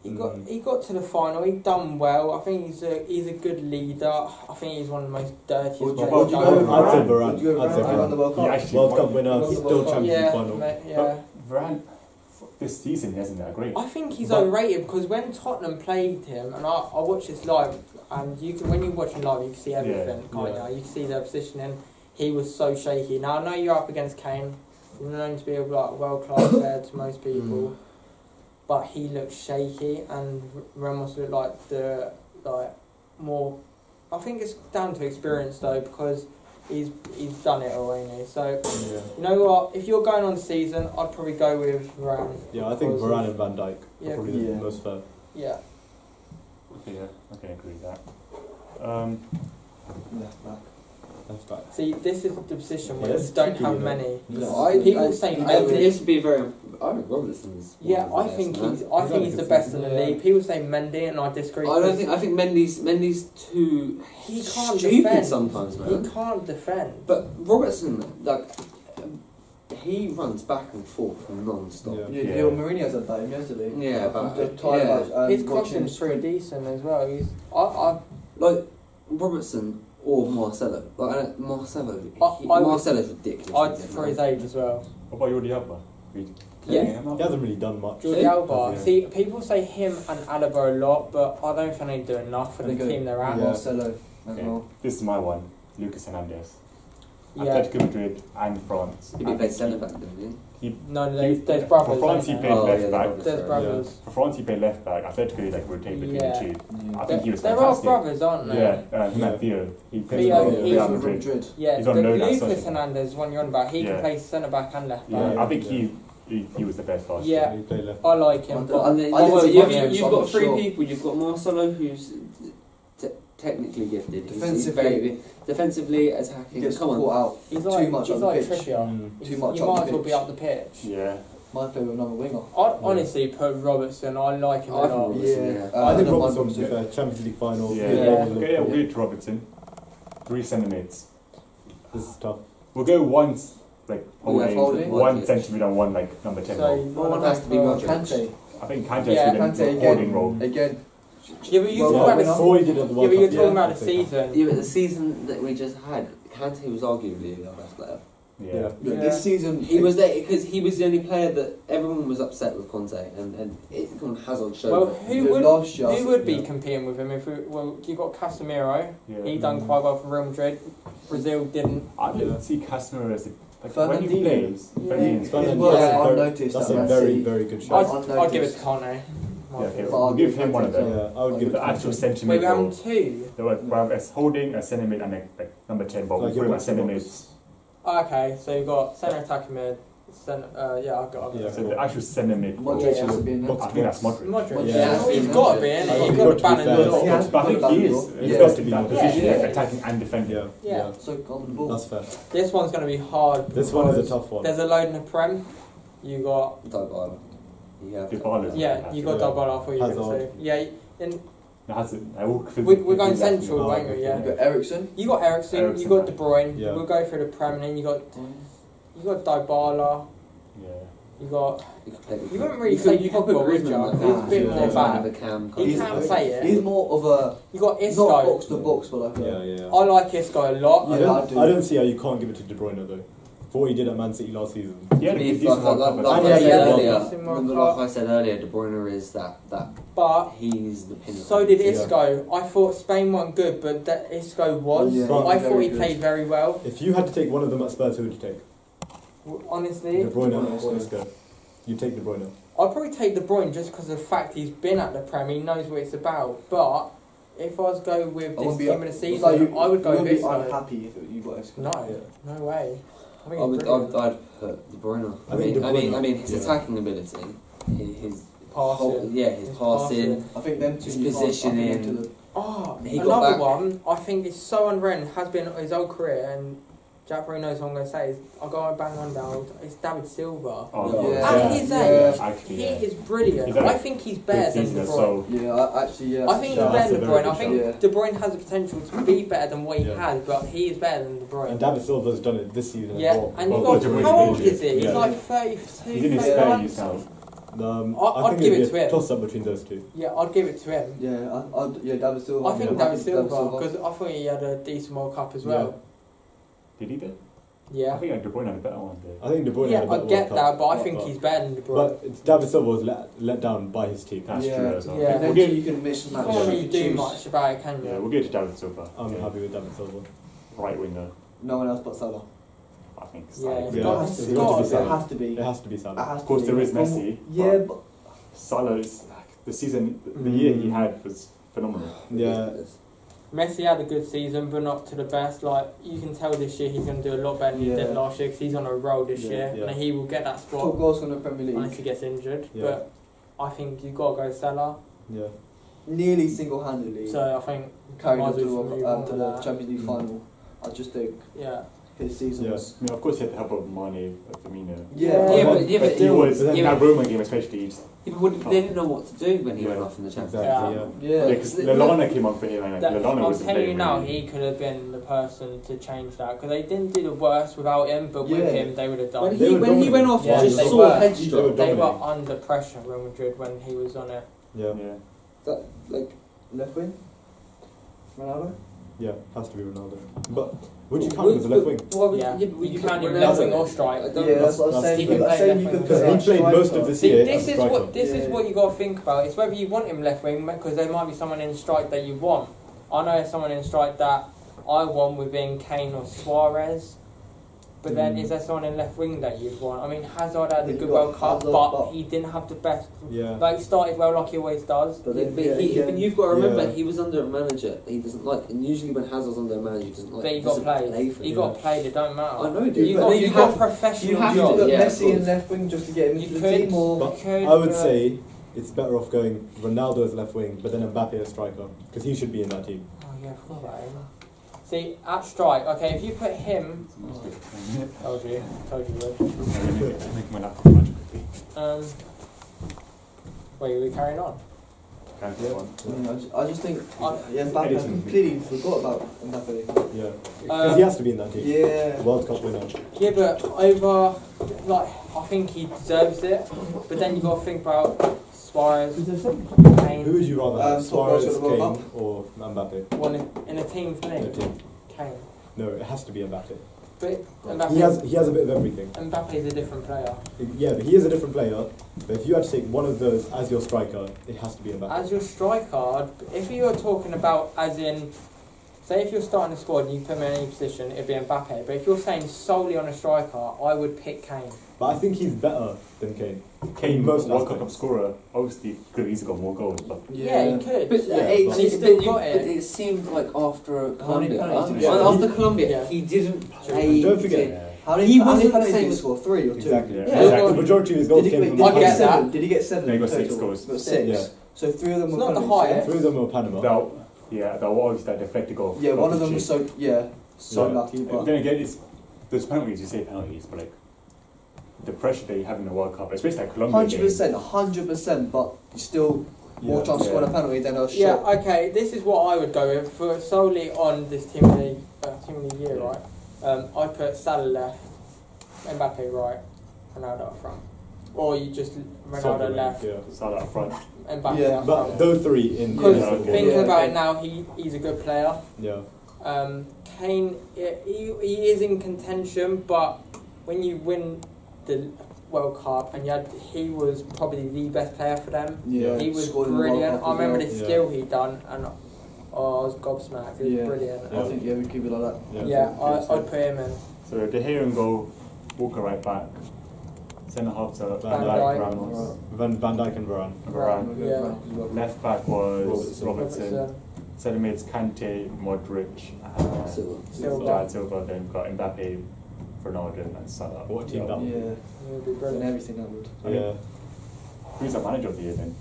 he got to the final. He done well. I think he's a good leader. I think he's one of the most dirtiest Would players. you Would you go go with I'd say Varane? Varane. Would you go I'd say Varane? He won the World He Cup. actually World won- Cup winner, He still won the Champions League Yeah, final. yeah. Varane, this season he hasn't been that great. I think he's But- overrated because when Tottenham played him, and I watched this live, and you can when you watch him live, you can see everything, can't yeah. you? You can see their positioning. He was so shaky. Now I know you're up against Kane. He's known to be a world class player to most people, but he looked shaky, and Ramos looked like more. I think it's down to experience though, because he's done it already. So Yeah. you know what? If you're going on season, I'd probably go with Varane. Yeah, I think Because Varane of- and Van Dijk are Yeah. probably the Yeah. most fair. Yeah. Yeah, I can agree with that. Left back. Left back. See, this is the position where Yeah, you it's don't tricky, have you know. many. No, People say I think Mendy. this would be very. I think Robertson's. one Yeah, of the I best, think man. he's. I think he's the best in the Yeah. league. People say Mendy, and I disagree. I don't 'cause think. I think Mendy's too. he can't stupid defend. sometimes, man. He can't defend. But Robertson, like, he runs back and forth non-stop. Yeah. Yeah, Yeah. Mourinho said that yesterday. Yeah, but The time His crossing's pretty decent as well. I like Robertson or Marcelo. Like Marcelo, I would- Marcelo's ridiculous. I'd for his age as well. What about Jordi Alba? Yeah. He hasn't really done much. Jordi Yeah. Alba. Yeah. See, people say him and Alaba a lot, but I don't think they do enough for the team they're at. Yeah. Marcelo as Okay. well. This is my one, Lucas Hernandez. Yeah. Atletico Madrid and France. He played centre back, didn't he? No, there's brothers. For France, he ain't played there? Oh, left yeah, back. brothers. There's Sorry. brothers. For France, he played left back. Atletico, he like rotated between Yeah. the two. Yeah. I think he was There are fantastic. brothers, aren't there? Yeah, him and Theo. He plays Theo, for he's Real from Madrid. Yeah, He's the on loan at Lucas Sociedad. Hernandez, one you're on about, he Yeah. can play centre back and left Yeah, back. I think Yeah. he was the best last Yeah. He played left. I like him, I but don't- And then, I didn't well, see you've, Marcelo, you've so I'm got not three sure. people. You've got Marcelo, who's technically gifted. He's Defensively. very, defensively attacking. Gets Come on. caught out. he's Too like much he's on the like pitch. Trippier. Mm. Too much You on the might as well be pitch. up the pitch. Yeah. Might play with another winger. I'd honestly put Robertson. I like him a I think lot. Robertson, yeah. I think don't mind Robertson, to be fair, Champions League final. Yeah. good Yeah. level of Okay, yeah, we'll Liverpool. go to Robertson. 3 centre mids. This is tough. We'll go one like Yeah, holding. one Modric. centre mid and one like number 10 So role. Well, one has to be Modric. Kante. I think Kante's Yeah, yeah, Kante the again. holding role. Again. Yeah, but you Well, talk yeah, about winner. the Before he did at the yeah, World but you're Cup, talking yeah, about I the think. season. Yeah, but the season that we just had, Kante was arguably our best player. Yeah. Yeah. Look, Yeah. this season He was there because he was the only player that everyone was upset with Conte, and Hazard showed. Well, it. who would last year, who would be yeah. competing with him? You got Casemiro. Yeah. He done quite well for Real Madrid. Brazil didn't. I don't Yeah. see Casemiro as when he Fernandinho. plays. Yeah. Fernandinho's Fernandinho. His work, Yeah. I've noticed That's that a Man very, City- very good shot. I'd give it to Kante. Yeah, okay, But we'll I'll give give him one of them. Yeah, I would give it The to actual Kante. centre Wait, mid we role. have two. We'll have a holding, a centre mid, and a number 10 ball. Like We'll put him your at centre box mid. to box. Okay, so you've got centre attacking mid. Centre, yeah, I've got. Yeah. So the actual centre mid. Modric Yeah. has to be in there. I think that's Modric. Modric. Yeah. Yeah, he's got to be in. Yeah. He's He's got got the to ban be in fair. the Yeah. door. But I think he is. Yeah. He's Yeah. got to be in that Yeah. position, Yeah. attacking and defending. Yeah, Yeah. yeah. So on the ball. That's fair. This one's going to be hard. This one is a because tough one. There's a load in the Prem. You got Dybala. Yeah. Dybala's yeah, you got Yeah. Dybala. I thought you were going to Hazard. say yeah. And We're going central, Oh, aren't we? Yeah. You got Ericsson. You got Ericsson. You got De Bruyne. Yeah. We'll go through the Prem, and then you got Dybala. Yeah. You got. You could play with You wouldn't really say you could put Pogba, would Griezmann you? like He's that. a bit Yeah. more He's back. kind of a cam. He He's- can say it. He's more of a You got not Isco. box to box, but like Yeah, a yeah. I like Isco a lot. I Yeah, I don't, do. I don't see how you can't give it to De Bruyne though. For what he did at Man City last season. Yeah, Like, he's like, World like, Cup. like Yeah, I said yeah, earlier, yeah. Similar like I said earlier, De Bruyne is that But he's the pinnacle. so did Yeah. Isco. I thought Spain weren't good, but that Isco was. Yeah, But- I very thought he good. played very well. If you had to take one of them at Spurs, who would you take? Honestly, De Bruyne Bruyne, or Isco? You take De Bruyne. I'd probably take De Bruyne just because of the fact he's been at the Prem. He knows what it's about. But if I was go with I this wouldn't be team of the season, like you- I would go you with wouldn't be Isco. unhappy if you got Isco. No, Yeah. no way. I think I it's would, brilliant. I'd put De Bruyne. I think De Bruyne, I mean, his yeah. attacking ability, his Passing. his passing. I think them two. His you can't- I think positioning. them two Oh, He got another back. one I think is so unreal and has been his whole career, and Jack Breen knows what I'm going to say. I'll go bang on down. It's David Silva. Oh, Yeah. At his age, Actually, he yeah. is brilliant. He's had a I think he's better than De season, Bruyne. so I think he's Yeah, better that's than a De very Bruyne. I good think shout. De Bruyne has the potential to be better than what he Yeah. has, but he is better than De Bruyne. And David Silva's done it this season Yeah, as well. and you Well, got, De Bruyne's how old injured. is he? He's Yeah. like 32, He's in his 31. 30s now. I I'd think give it'd it be to a him. toss-up between those two. Yeah, I'd give it to him. Yeah, David Silva. I think Yeah, David Silva, because I thought he had a decent World Cup as well. Did he do? I Yeah. think De Bruyne had a better one there. I think De Bruyne Yeah, had a better I get World Cup, that, but I think he's better than De Bruyne. But it's David Silva was let down by his team. That's Yeah. true as well. Yeah. And We'll then get, you can mix and You match. can't Yeah. really do Choose. much about it, can you? yeah, we'll get to David Silva. I'm Yeah. happy with David Silva. Right winger, No one else but Salah. I think. Yeah, Salah. it's Yeah. got- It's it's got to got be to Salah. It has to be. It has to be Salah. Of course, there is Messi. Yeah, but but Salah is the season, the year he had was phenomenal. Yeah. Messi had a good season, but not to the best. Like, you can tell this year he's going to do a lot better than he did Yeah. last year, because he's on a roll this Yeah, year, yeah. and he will get that top spot goal scorer in the Premier unless League. he gets injured. Yeah. But I think you've got to go Salah. Yeah. Nearly single-handedly So I think carried might up as to, well move on to with the that. Champions League Mm. final. I just think Yeah. his season Yeah. was. I mean, of course, he had the help of Mane, Firmino. Yeah, Yeah, but, but- he was but then- that Roma game especially. He just, They didn't know what to do when he Yeah. went off in the Champions Exactly. League. Yeah. Yeah. yeah, because Lallana came on for him, and That, Lallana I'm was telling you now, really. he could have been the person to change that, because they didn't do the worst without him, but with Yeah. him they would have done. When it. They he were when he went dominant. off, Yeah, you just they saw were. a head They stroke. were They were dominating. under pressure, Real Madrid, when he was on it. Yeah. Yeah. That, like, Left wing. Ronaldo. Yeah. Has to be Ronaldo. But would you count him as a left wing? Yeah, but you put can't even Ronaldo left wing in. or strike. I don't Yeah, know. that's what I'm that's- saying. he can That's play saying you left can wing. Because put he played most of this See, year this as a is striker. what this is Yeah. what you got to think about. It's whether you want him left wing, because there might be someone in strike that you want. I know someone in strike that I want within Kane or Suarez. But then, is there someone in left wing that you'd want? I mean, Hazard had a You've good got World Cup, Hazard, but but- he didn't have the best. Yeah. Like, he started well, like he always does. But Yeah, then, but, yeah, but again, you've got to remember, Yeah. he was under a manager he doesn't like, and usually when Hazard's under a manager, he doesn't like. But he got doesn't played. play for He him. got played. It don't matter. I know he Yeah, did. You but got then you you got have- professional you have to job. put yeah, of Messi in course. left wing just to get him You into could- the team, or But could, I would but- say it's better off going Ronaldo as left wing, but then Mbappe as striker, because he should be in that team. Oh yeah, I forgot about him. See, at strike, okay, if you put him, told you would. Make my laptop much quickly. Wait, are we carrying on? Can't get one. I just think I- Mbappe Editing. completely forgot about Mbappe. Yeah. Because he has to be in that team. Yeah. World Cup winner. Yeah, but over, like, I think he deserves it. But then you got to think about Suarez, Who Kane. would you rather have, Top Suarez, goal scorer Kane, World or Mbappe? One in a team for In me. a team. Kane. No, it has to be Mbappe. But He has a bit of everything. Mbappe's a different player. Yeah, but he is a different player. But if you had to take one of those as your striker, it has to be Mbappe. As your striker, if you were talking about as in, say if you're starting a squad and you put him in any position, it'd be Mbappe. But if you're saying solely on a striker, I would pick Kane. But I think he's better than Kane. Kane, Most World Cup aspects. scorer, obviously could have easily got more goals, but Yeah, he could. But, Yeah, it's, but- he it's, still but, you, got but it. it seemed like after Colombia, penalties did he get? after Colombia, Yeah. he didn't play. Don't forget, yeah. How many He how many wasn't the penalties same did he as- score? 3 or 2? exactly. Yeah. Yeah. The majority of his goals Did he, came wait, from did he I get get seven? that. Did he get 7? No, he got total? 6 goals. Got 6. Yeah. So 3 of them It's were not the penalties, highest. 3 of them were Panama. That was obviously that deflected goal. Yeah, one of them was Loftus-Cheek. so Yeah. lucky, but Then again, those penalties, you say penalties, but like the pressure that you have in the World Cup, especially that Colombia 100%, but you still more chance to Yeah. score a penalty than a Yeah, shot. okay, this is what I would go with for solely on this team of the year, Yeah. right? I put Salah left, Mbappe right, Ronaldo up front. Or you just Ronaldo Something, left, Yeah. Salah up front. Mbappe Yeah, up But front. those 3 in. Because Yeah, okay. thinking Yeah. about it now, he's a good player. Yeah. Kane, he is in contention, but when you win the World Cup and he was probably the best player for them. Yeah, He was scored in the World brilliant. Cup I as remember well. the Yeah. skill he done, and I was gobsmacked. It was Yeah. brilliant. Yeah. I think we keep it like that. Yeah, I'd put him in. So De Gea and goal, Walker right back, centre half to Van Van Dijk. Dijk, Ramos, Van Dijk and Varane. Varane. Yeah. Left back was Robertson. Robertson. Centre mids Kante, Modric, and Silva. Jared Silva. Then got Mbappe, Ronaldo, and Salah. What team that Yeah, was? It would be and brilliant. everything that would. Yeah. Who's the manager of the year then?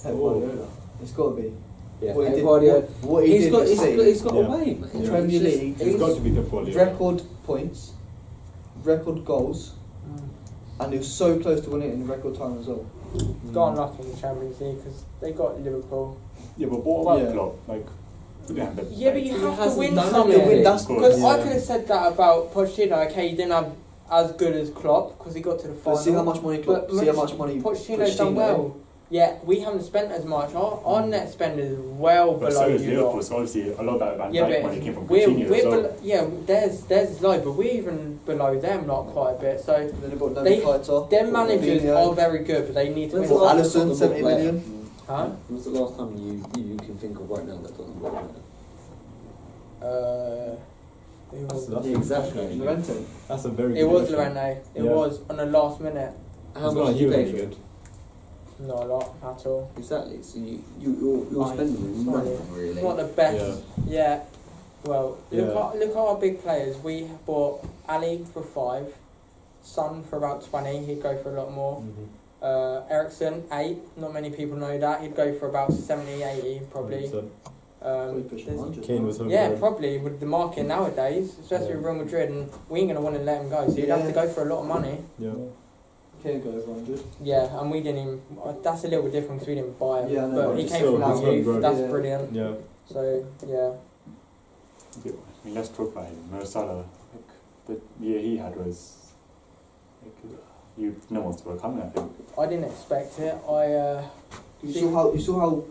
Pep Oh. Guardiola. It's got to be. Yeah, What he did- Guardiola. what he did with City. He's got Yeah. away, mate. Yeah. Premier He's just- League. It's got to be Pep Guardiola. Record points, record goals, and he was so close to winning it in record time as well. Got unlucky in the Champions League because they got Liverpool. Yeah, but what about Yeah. Klopp? Like, we didn't have the, Yeah, but like, you He have to hasn't win done something. anything. That's Because I Yeah. could have said that about Pochettino. Okay, he didn't have as good as Klopp because he got to the final. But see how much money Klopp, But see how much money Pochettino's done Pochettino- well. Yeah, we haven't spent as much. Our net spend is well but below so is you Liverpool, lot. so obviously a lot of that Van Yeah, Dijk but money came from we're Coutinho as well. below, yeah, theirs is low, but we're even below them like quite a bit. So Then they've got They- Keita, their managers Fabinho. are very good, but they need to When's win. the last Alisson, time 70 Tottenham million. got Huh? When was the last time you can think of right now that Tottenham got winner? Who was That's- it? Yeah, exactly. Llorente. That's a very It good was question. Lorente. It Yeah. was on the last minute. How It's much not did you like pay he for was it? good. Not a lot at all. Exactly. So you're Aye. spending Sorry. nothing really. Not the best. Yeah. Well, look Yeah. at our big players. We bought Ali for 5, Son for about 20. He'd go for a lot more. Ericsson 8. Not many people know that. He'd go for about 70, 80 probably. 100%. Probably pushing there's- 100. Kane was home. Yeah, probably with the market nowadays, especially Yeah. with Real Madrid, and we ain't gonna want to let him go. So you'd have to Yeah. go for a lot of money. Yeah. Kane go over 100. Yeah, and we didn't even. That's a little bit different because we didn't buy him. Yeah, I know, but but he it's came still- from our it's youth. homegrown. That's Yeah. brilliant. Yeah. So yeah. I mean, let's talk about him. Mo Salah, like, the year he had was like, no one saw it coming, I think. I didn't expect it. You saw how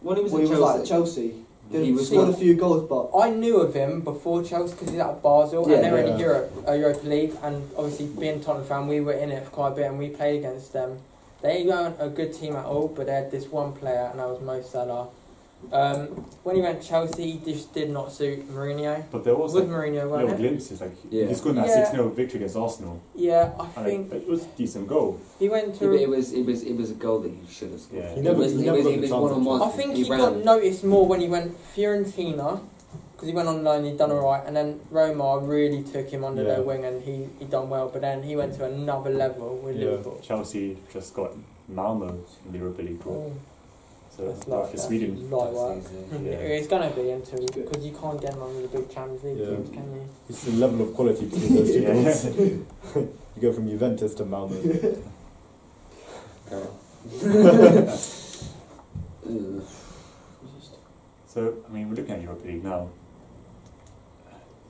When he was well, at he was Chelsea, like at Chelsea. he He was scored a like- few goals, but I knew of him before Chelsea because he's at Basel Yeah, and they were in yeah. Europa League, and obviously being a Tottenham fan, we were in it for quite a bit and we played against them. They weren't a good team at all, but they had this one player, and that was Mo Salah. When he went to Chelsea, he just did not suit Mourinho. But there was With like, Mourinho, little wasn't it? glimpses, like Yeah. he scored that Yeah. 6-0 victory against Arsenal. Yeah, I And think it was a decent goal. he went Yeah, to. but it was a goal that he should have scored. Yeah. He never- it was, he it never was, got it the was chance one on to one. I think he ran. got noticed more when he went Fiorentina, because he went on loan, he'd done alright, and then Roma really took him under Yeah. their wing and he done well, but then he went to another level with Yeah. Liverpool. Chelsea just got Malmo in the Europa League draw. Oh, So that's like like for Sweden. light work. Yeah. It's going to be into because you can't get none of the big Champions League Yeah. teams, can you? It's the level of quality between those two Yeah. teams. You go from Juventus to Malmo. So I mean, we're looking at Europa League now.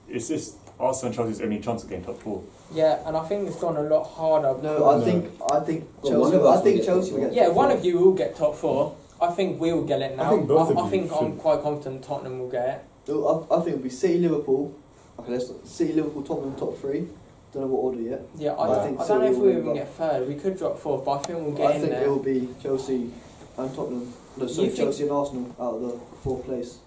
Is this Arsenal and Chelsea's only chance of getting top 4? Yeah, and I think it's gone a lot harder. no, No. I think Well, one Chelsea. of us I think will get Chelsea top will get. Yeah, top one four. of you will get top 4. I think we will get it now. I think both of I you think I'm should. quite confident Tottenham will get it. I think it'll be City, Liverpool. Okay, let's City, Liverpool, Tottenham, top 3. Don't know what order yet. Yeah, I I think don't know if City we will even win, get 3rd. We could drop 4th, but I think we'll I get in think there. it will be Chelsea and Tottenham. No, sorry, You think- Chelsea and Arsenal out of the 4th place.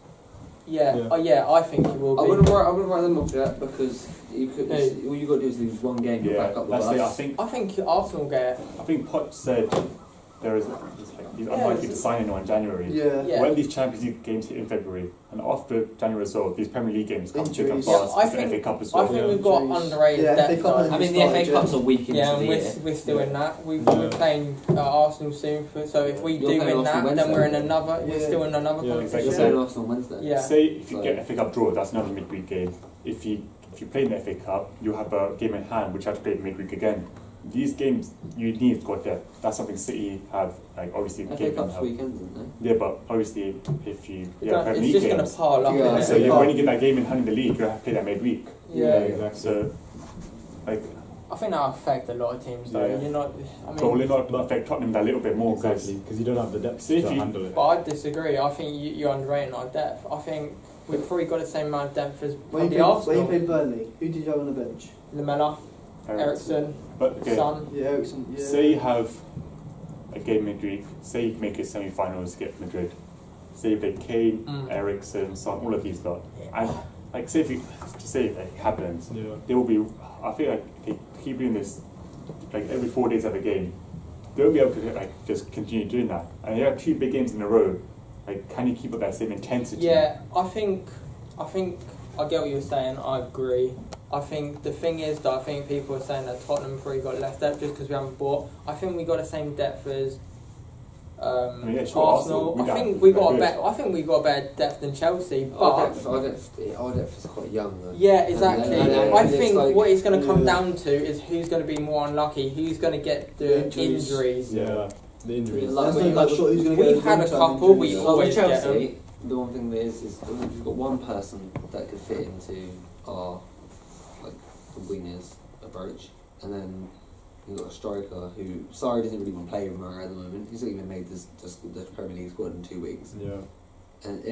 Yeah, Yeah. yeah, I think it will I be. wouldn't write them off yet because you could. Who? All you got to do is lose one game. You're Yeah, back up the that's it. bus. I think Arsenal get it. I think Poch said there is he's unlikely to sign anyone in January. Yeah. Yeah. When these Champions League games hit in February, and after January as well, these Premier League games come thick and Injuries. fast. Yeah, I it's the think- FA Cup as I well. think Yeah. we've got Injuries. underrated Yeah, depth. FA Cup though. and I mean, the FA Cup's a week into Yeah, the and year. we're still in that. We're Yeah. playing Arsenal soon, so if we You're do playing win that, Arsenal then we're in Wednesday. another. We're Yeah. still in another Yeah, You're exactly. competition. playing Arsenal Wednesday. Yeah. Say if you So- get FA Cup draw, that's another midweek game. If you play in the FA Cup, you have a game in hand which you have to play midweek again. These games you need to go there. That's something City have, like obviously FA gave them Cup's help. weekends, isn't Yeah, but obviously if you It's Premier League just going to games, pile up. Yeah, innit? so when you get that game in hand in the league, you have to play that midweek. Yeah. exactly. So like, I think that affect a lot of teams though. Yeah. You're not. I but will mean, it not affect Tottenham that little bit more? Exactly, because you don't have the depth See to if you- handle it. but I disagree. I think you're underrating our depth. I think we've probably got the same amount of depth as When probably you Arsenal. played Burnley, who did you have on the bench? Lamella, Ericsson, But okay, Son. Yeah, Ericsson. Yeah. say you have a game midweek. Say you make it semi-finals, get Madrid. Say you play Kane, Ericsson, Son, all of these lot. And like, say if you say it like, happens, Yeah. they will be. I feel like if they keep doing this, like every 4 days of a game, they won't be able to like just continue doing that. And you have 2 big games in a row. Like, can you keep up that same intensity? Yeah, I think I get what you're saying. I agree. I think the thing is that I think people are saying that Tottenham probably got less depth just because we haven't bought. I think we got the same depth as yeah, sure, Arsenal. Arsenal, I think we got a better. I think we got a better depth than Chelsea. But Our depth is quite young though. yeah, exactly. And I it's think like- what it's going to come down to is who's going to be more unlucky, who's going to get the injuries. Yeah, the injuries. Like, That's not sure who's going to get We've had a couple. We Like always with get them. Chelsea, the one thing that is we've got one person that could fit into our like the wingers approach, and then you've got a striker who doesn't really want to play Romero at the moment. He's not even made the Premier League squad in 2 weeks. Yeah. And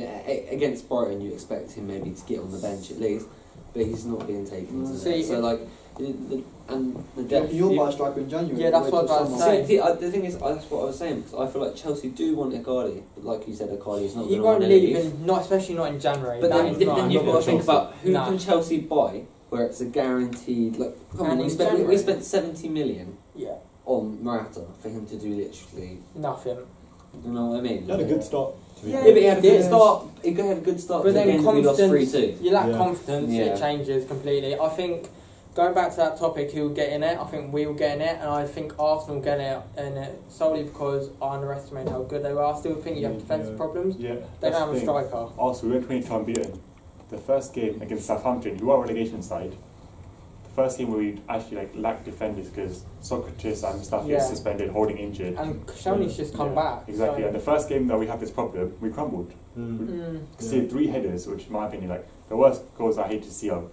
against Brighton, you expect him maybe to get on the bench at least, but he's not being taken to See, so like the depth. You'll buy a striker in January. Yeah, that's wait what till I was summer. saying. The thing is, that's what I was saying, because I feel like Chelsea do want Icardi, but like you said, Icardi's not He going to won't want to leave, leave. especially not in January. But That then, is not then you've got to think Chelsea. about who Nah. can Chelsea buy, where it's a guaranteed. Like, come on, And we in spent January. 70 million Yeah, on Morata for him to do literally. nothing. You know what I mean? He had a good start. To be Yeah, Yeah, fair. but he had a He good did. start. He had a good start. But to the then game that we lost confidence, 3-2. you lack Yeah. confidence, Yeah. it changes completely. I think going back to that topic, he'll get in it. I think we will get in it, and I think Arsenal will get in it solely because I underestimated how good they were. I still think you have defensive problems. Yeah, They that's don't have the a thing. striker. Also, we went 22 unbeaten. The first game against Southampton, who are relegation side, the first game where we actually lacked defenders because Socrates and Mustafi Yeah. is suspended, holding injured. And Koscielny's just come Yeah, back. Exactly. So. And the first game that we had this problem, we crumbled. Mm. See 3 headers, which in my opinion, the worst goals I hate to see are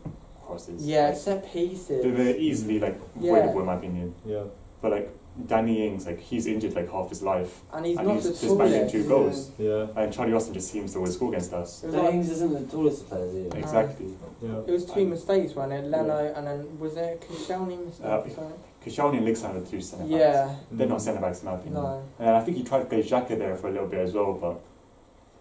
crosses. Yeah, set pieces. They're easily Yeah. avoidable in my opinion. Yeah. But Danny Ings, he's injured half his life, And he's and not he's the just banging tallest. 2 goals. Yeah. And Charlie Austin just seems to always score against us. It was, Danny like, Ings isn't the tallest of players either. Exactly. Yeah. it was 2 mistakes, wasn't it? Leno and then was there a Koscielny mistake or something? Koscielny and Ligson are the 2 centre backs. Yeah, They're not centre backs in my opinion. no. And I think he tried to play Xhaka there for a little bit as well, but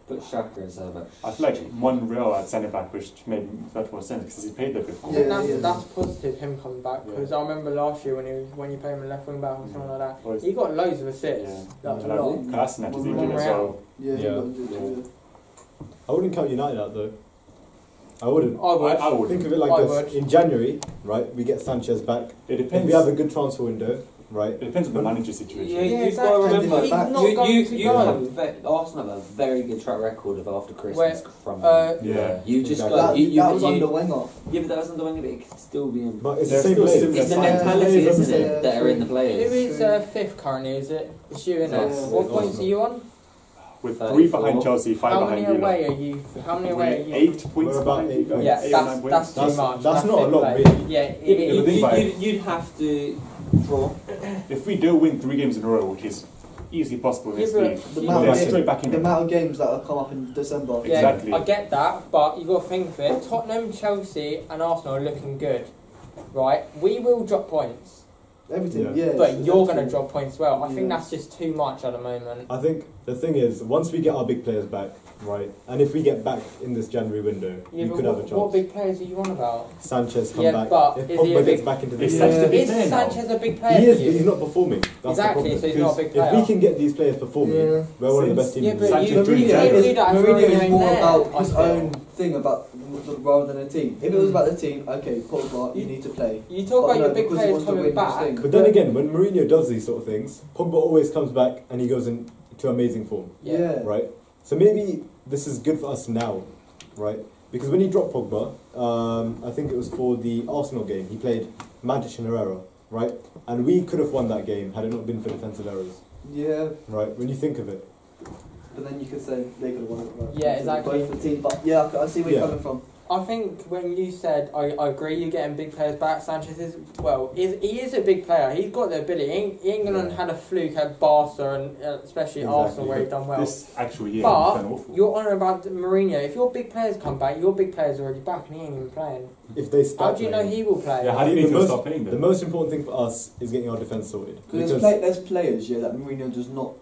Put Xhaka in centre back. I feel like Monreal at centre back, which made much more sense because he's played there before. I think Yeah. that's positive, him coming back, because I remember last year when you played him in left wing back or something like that, Well, he got loads of assists. Yeah. That's And a lot. Kolasinac is injured as Monreal. well. Yeah, he Yeah. got injured too. I wouldn't count United out though. I wouldn't. I would. I would. Think of it like I this. would. In January, right, we get Sanchez back. It If depends. we have a good transfer window, right? It depends on the manager situation. Yeah, Yeah, you've exactly. got to remember, He's not going to you go. have Arsenal have a very good track record of after Christmas Where, from Yeah. you just Exactly. got That was under Wenger. yeah, but that was under Wenger, but it could still be in. But it's They're the same still players. similar It's the size. mentality, Yeah, isn't yeah, it, that are in the Who players. is 5th currently? Is it? It's you, innit? Yes. What points are you on? With 34. 3 behind Chelsea, 5 How many behind away Villa. are you? How many away are you? 8 points We're about behind 8 Villa. Yeah, 8 or 9 that's points. too That's- much. that's not a fifth lot, place. really. Yeah, Yeah, but think about it. You'd have to draw. If we do win 3 games in a row, which is easily possible in this Yeah, but league, The Yeah, amount, they're of straight back the in it. amount of games that have come up in December. Yeah, Exactly. I get that, but you got to think of it. Tottenham, Chelsea, and Arsenal are looking good, right? We will drop points, Everything, Yeah. yeah. but it's you're going to everything. drop points as well. I think Yeah. that's just too much at the moment. I think the thing is, once we get our big players back, right, and if we get back in this January window, Yeah, we but could have a what chance. big players are you on about? Sanchez come Yeah, back. but If is he a Pogba gets big- back into the Is team, Sanchez a big Is player now? Sanchez a big player he for is, you? but he's not performing. That's Exactly, the problem. so he's not a big If player. we can get these players performing, Yeah. we're one of the best Since- teams. Yeah, in but the Sanchez you doing can't January. do that if Mourinho Mourinho is ain't more there, about I his feel. own thing about rather than a team. If it was about the team, okay, Pogba, you need to play. You talk But about no, your big because he players wants to coming win this back. thing. But then again, when Mourinho does these sort of things, Pogba always comes back and he goes into amazing form, Yeah. right? So maybe this is good for us now, right? Because when he dropped Pogba, I think it was for the Arsenal game, he played Matic and Herrera, right? And we could have won that game had it not been for defensive errors, Yeah, right? When you think of it. but then you could say they could have won it. Right? Yeah, exactly. Both the team, but yeah, I see where you're Yeah. coming from. I think when you said, I agree, you're getting big players back. Sanchez is, well, he is a big player. He's got the ability. He ain't going to Yeah. have a fluke at Barca and especially Exactly. Arsenal where he's done well. This actual year, But he's done awful. you're on about Mourinho. If your big players come back, your big players are already back and he ain't even playing. If they start How do you know playing, he will play? Yeah, how do you The think he'll most- start playing the then? most important thing for us is getting our defence sorted. Because there's players, yeah, that Mourinho does not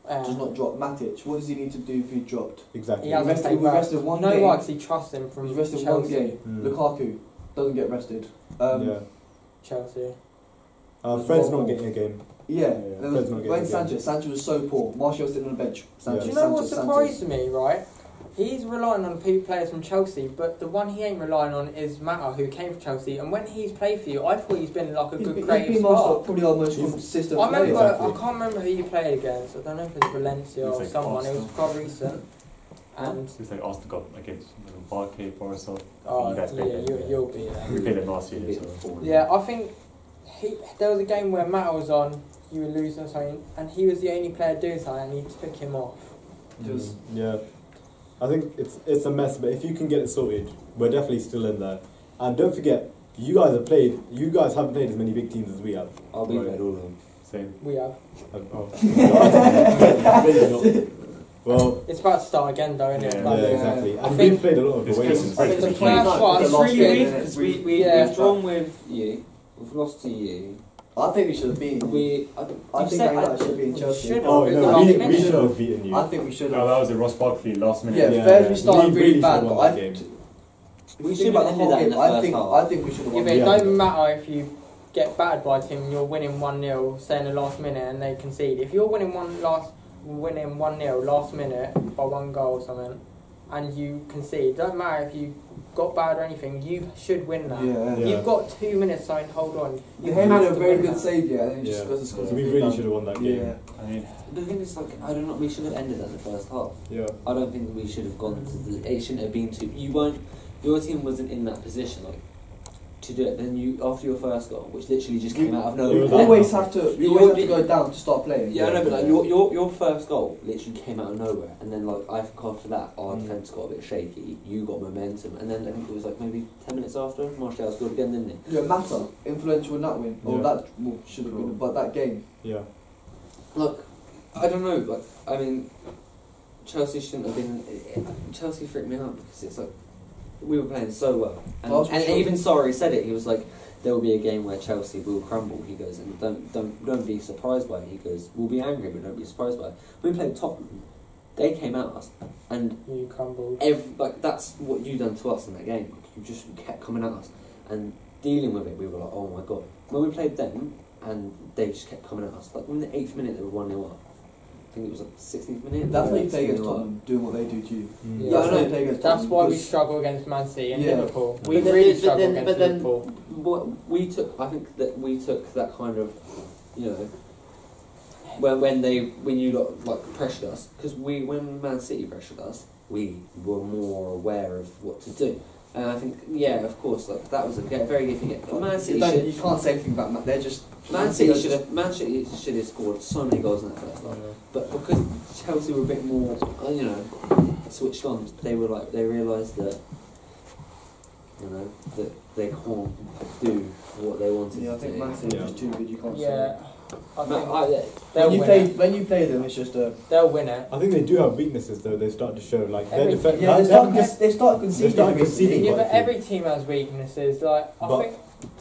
drop. Matic, what does he need to do if he dropped? Exactly. He hasn't rested- played we well. rested one You know game. why? Because he trusts him from He's rested Chelsea. one game. Mm. Lukaku doesn't get rested. Yeah. Chelsea. Fred's not getting a game. Yeah, Yeah, there Fred's was, not getting when a game. Sanchez was so poor. Martial sitting on the bench. Sanchez, Do you know what Sanchez, surprised me, right? he's relying on players from Chelsea, but the one he ain't relying on is Mata, who came from Chelsea. And when he's played for you, I thought he's been like a good creative spark. Probably our most consistent I remember, player. I can't remember who you played against. I don't know if it was Valencia or like someone. It was Arsenal. quite recent. And It's like Arsenal got against Barkley, Borisov. oh, guys played them, yeah, you'll be there. We played them last year. Beat So. them 4-0. Yeah, I think there was a game where Mata was on, you were losing or something, and he was the only player doing something, and he took him off. Yeah, I think it's a mess, but if you can get it sorted, we're definitely still in there. And don't forget, you guys haven't played as many big teams as we have. I'll be played all of them. Same. We have. Maybe not. Well, It's about to start again, though, isn't it? Yeah. Like, yeah, exactly. I And think- we've played a lot of It's away Christmas games. break. I think the It's first like- one, the last It's game, really innit? weird because we've Yeah. drawn with you, we've lost to you. I think we should have beaten you. I think Man United should have beaten Chelsea. should have. Oh It's the no, last we minute. should have beaten you. I think we should No, have. that was the Ross Barkley last minute. Yeah, Yeah, first yeah. we started We really really bad, should've but won I that game. We think should about have the ended whole that in game. the I first think half. we should have Yeah, won. but it Yeah. don't matter if you get battered by a team, you're winning 1-0, say in the last minute, and they concede. If you're winning 1-0 last minute by 1 goal or something, and you concede, it don't matter if you got bad or anything, you should win that. Yeah. Yeah. You've got 2 minutes, so hold on. You have made a to very win good that. save, yeah, and then Yeah. just got to score. So we really should have won that game. Yeah. I mean, The thing is, like, I don't know, we should have ended that in the first half. Yeah. I don't think we should have gone to the. It shouldn't have been to. Your team wasn't in that position, like, to do it. Then you, after your first goal, which literally just came out of it nowhere. was You always have to You- go down to start playing. Yeah, I know, but like your first goal literally came out of nowhere, and then like I think after that our Mm. defence got a bit shaky. You got momentum, and then I think it was like maybe 10 minutes after Martial scored again, didn't he? Yeah, Mata, influential in that win. Or Yeah. that should have been, but that game. Yeah. Look, I don't know. Like, I mean, Chelsea shouldn't have been. Chelsea freaked me out because it's like we were playing so well, and even Sarri said it. He was like, "There will be a game where Chelsea will crumble." He goes, "And don't be surprised by it." He goes, "We'll be angry, but don't be surprised by it." We played Tottenham. They came at us, and You crumbled. that's what you done to us in that game. You just kept coming at us and dealing with it. We were like, "Oh my god!" When we played them, and they just kept coming at us. Like in the 8th minute, they were 1-0 up. I think it was like 16th minute. That's why you play 16th against minute up. Tottenham, doing what they do to you. Mm. Yeah, That's I why know. you play against That's Tottenham, why we because- struggle against Man City and Yeah. Liverpool. But We then- really but struggle then- against but then- Liverpool. What we took, I think that we took that kind of, you know, when you lot like pressured us, because when Man City pressured us, we were more aware of what to do, and I think of course like that was a very good thing. But Man City should, You can't say anything about Man. They're just Man City should have scored so many goals in that first half, but because Chelsea were a bit more, you know, switched on, they realised that. You know, that they can't do what they wanted Yeah, I to think do. Man City Yeah. is too good. You can't Yeah, I think No, when you play them, it's just a. they'll win it. I think they do have weaknesses though. They start to show like their Every- defense. Yeah, they start conceding. start conceding. recently. Yeah, quite but a few. every team has weaknesses. Like I But- think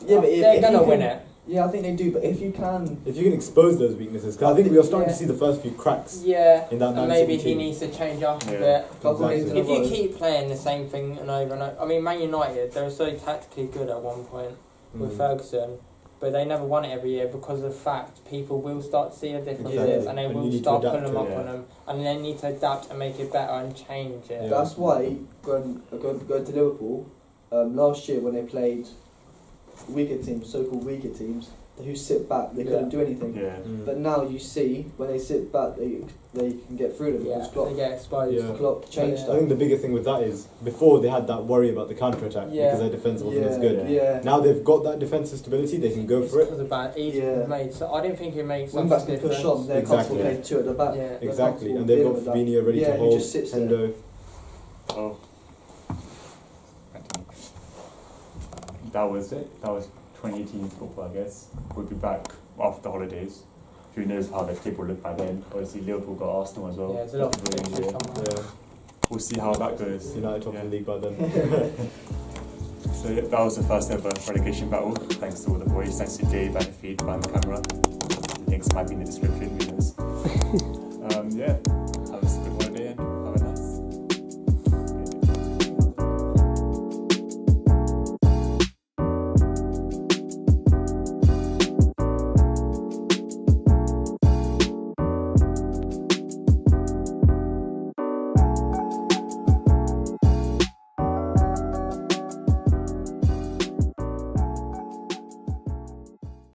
Yeah, but they're if gonna you win can- it. Yeah, I think they do. But if you can, If you can expose those weaknesses, because I think we are starting Yeah. to see the first few cracks Yeah, in that and Man maybe City he team. needs to change up a Yeah. bit. couple Exactly. games in a If you row. keep playing the same thing and over, I mean, Man United, they were so tactically good at one point with Mm. Ferguson, but they never won it every year because of the fact people will start to see the differences Exactly. and they And you will need to start adapt pulling them to up it, on yeah. them, and they need to adapt and make it better and change it. Yeah. That's why going to Liverpool last year when they played weaker teams, so-called weaker teams, who sit back, they couldn't do anything. yeah. Mm. But now you see when they sit back, they can get through them Yeah, because Klopp, they get exposed. Yeah. Klopp changed I that. think the bigger thing with that is before they had that worry about the counter attack Yeah. because their defense wasn't as good. Yeah. Now they've got that defensive stability, they can go It's for it. because of bad. He's Yeah. made. So I didn't think he made Wing such backs a can difference. push on. They're Exactly. comfortable playing two at the back. Yeah. They're Exactly, comfortable and they've dealing got with that. Fabinho ready Yeah, to he hold. just sits there. Hendo. Oh. That was it. That was 2018 football, I guess. We'll be back after the holidays. Who knows how the table will look by then. Obviously, Liverpool got Arsenal as well. Yeah, there's a lot of Really, fixtures yeah. coming up. Yeah. We'll see how that goes. United top Yeah. of the league by then. So yeah, that was the first ever relegation battle. Thanks to all the boys. Thanks to Dave and Feed behind the camera. Links might be in the description. Who knows? Yeah.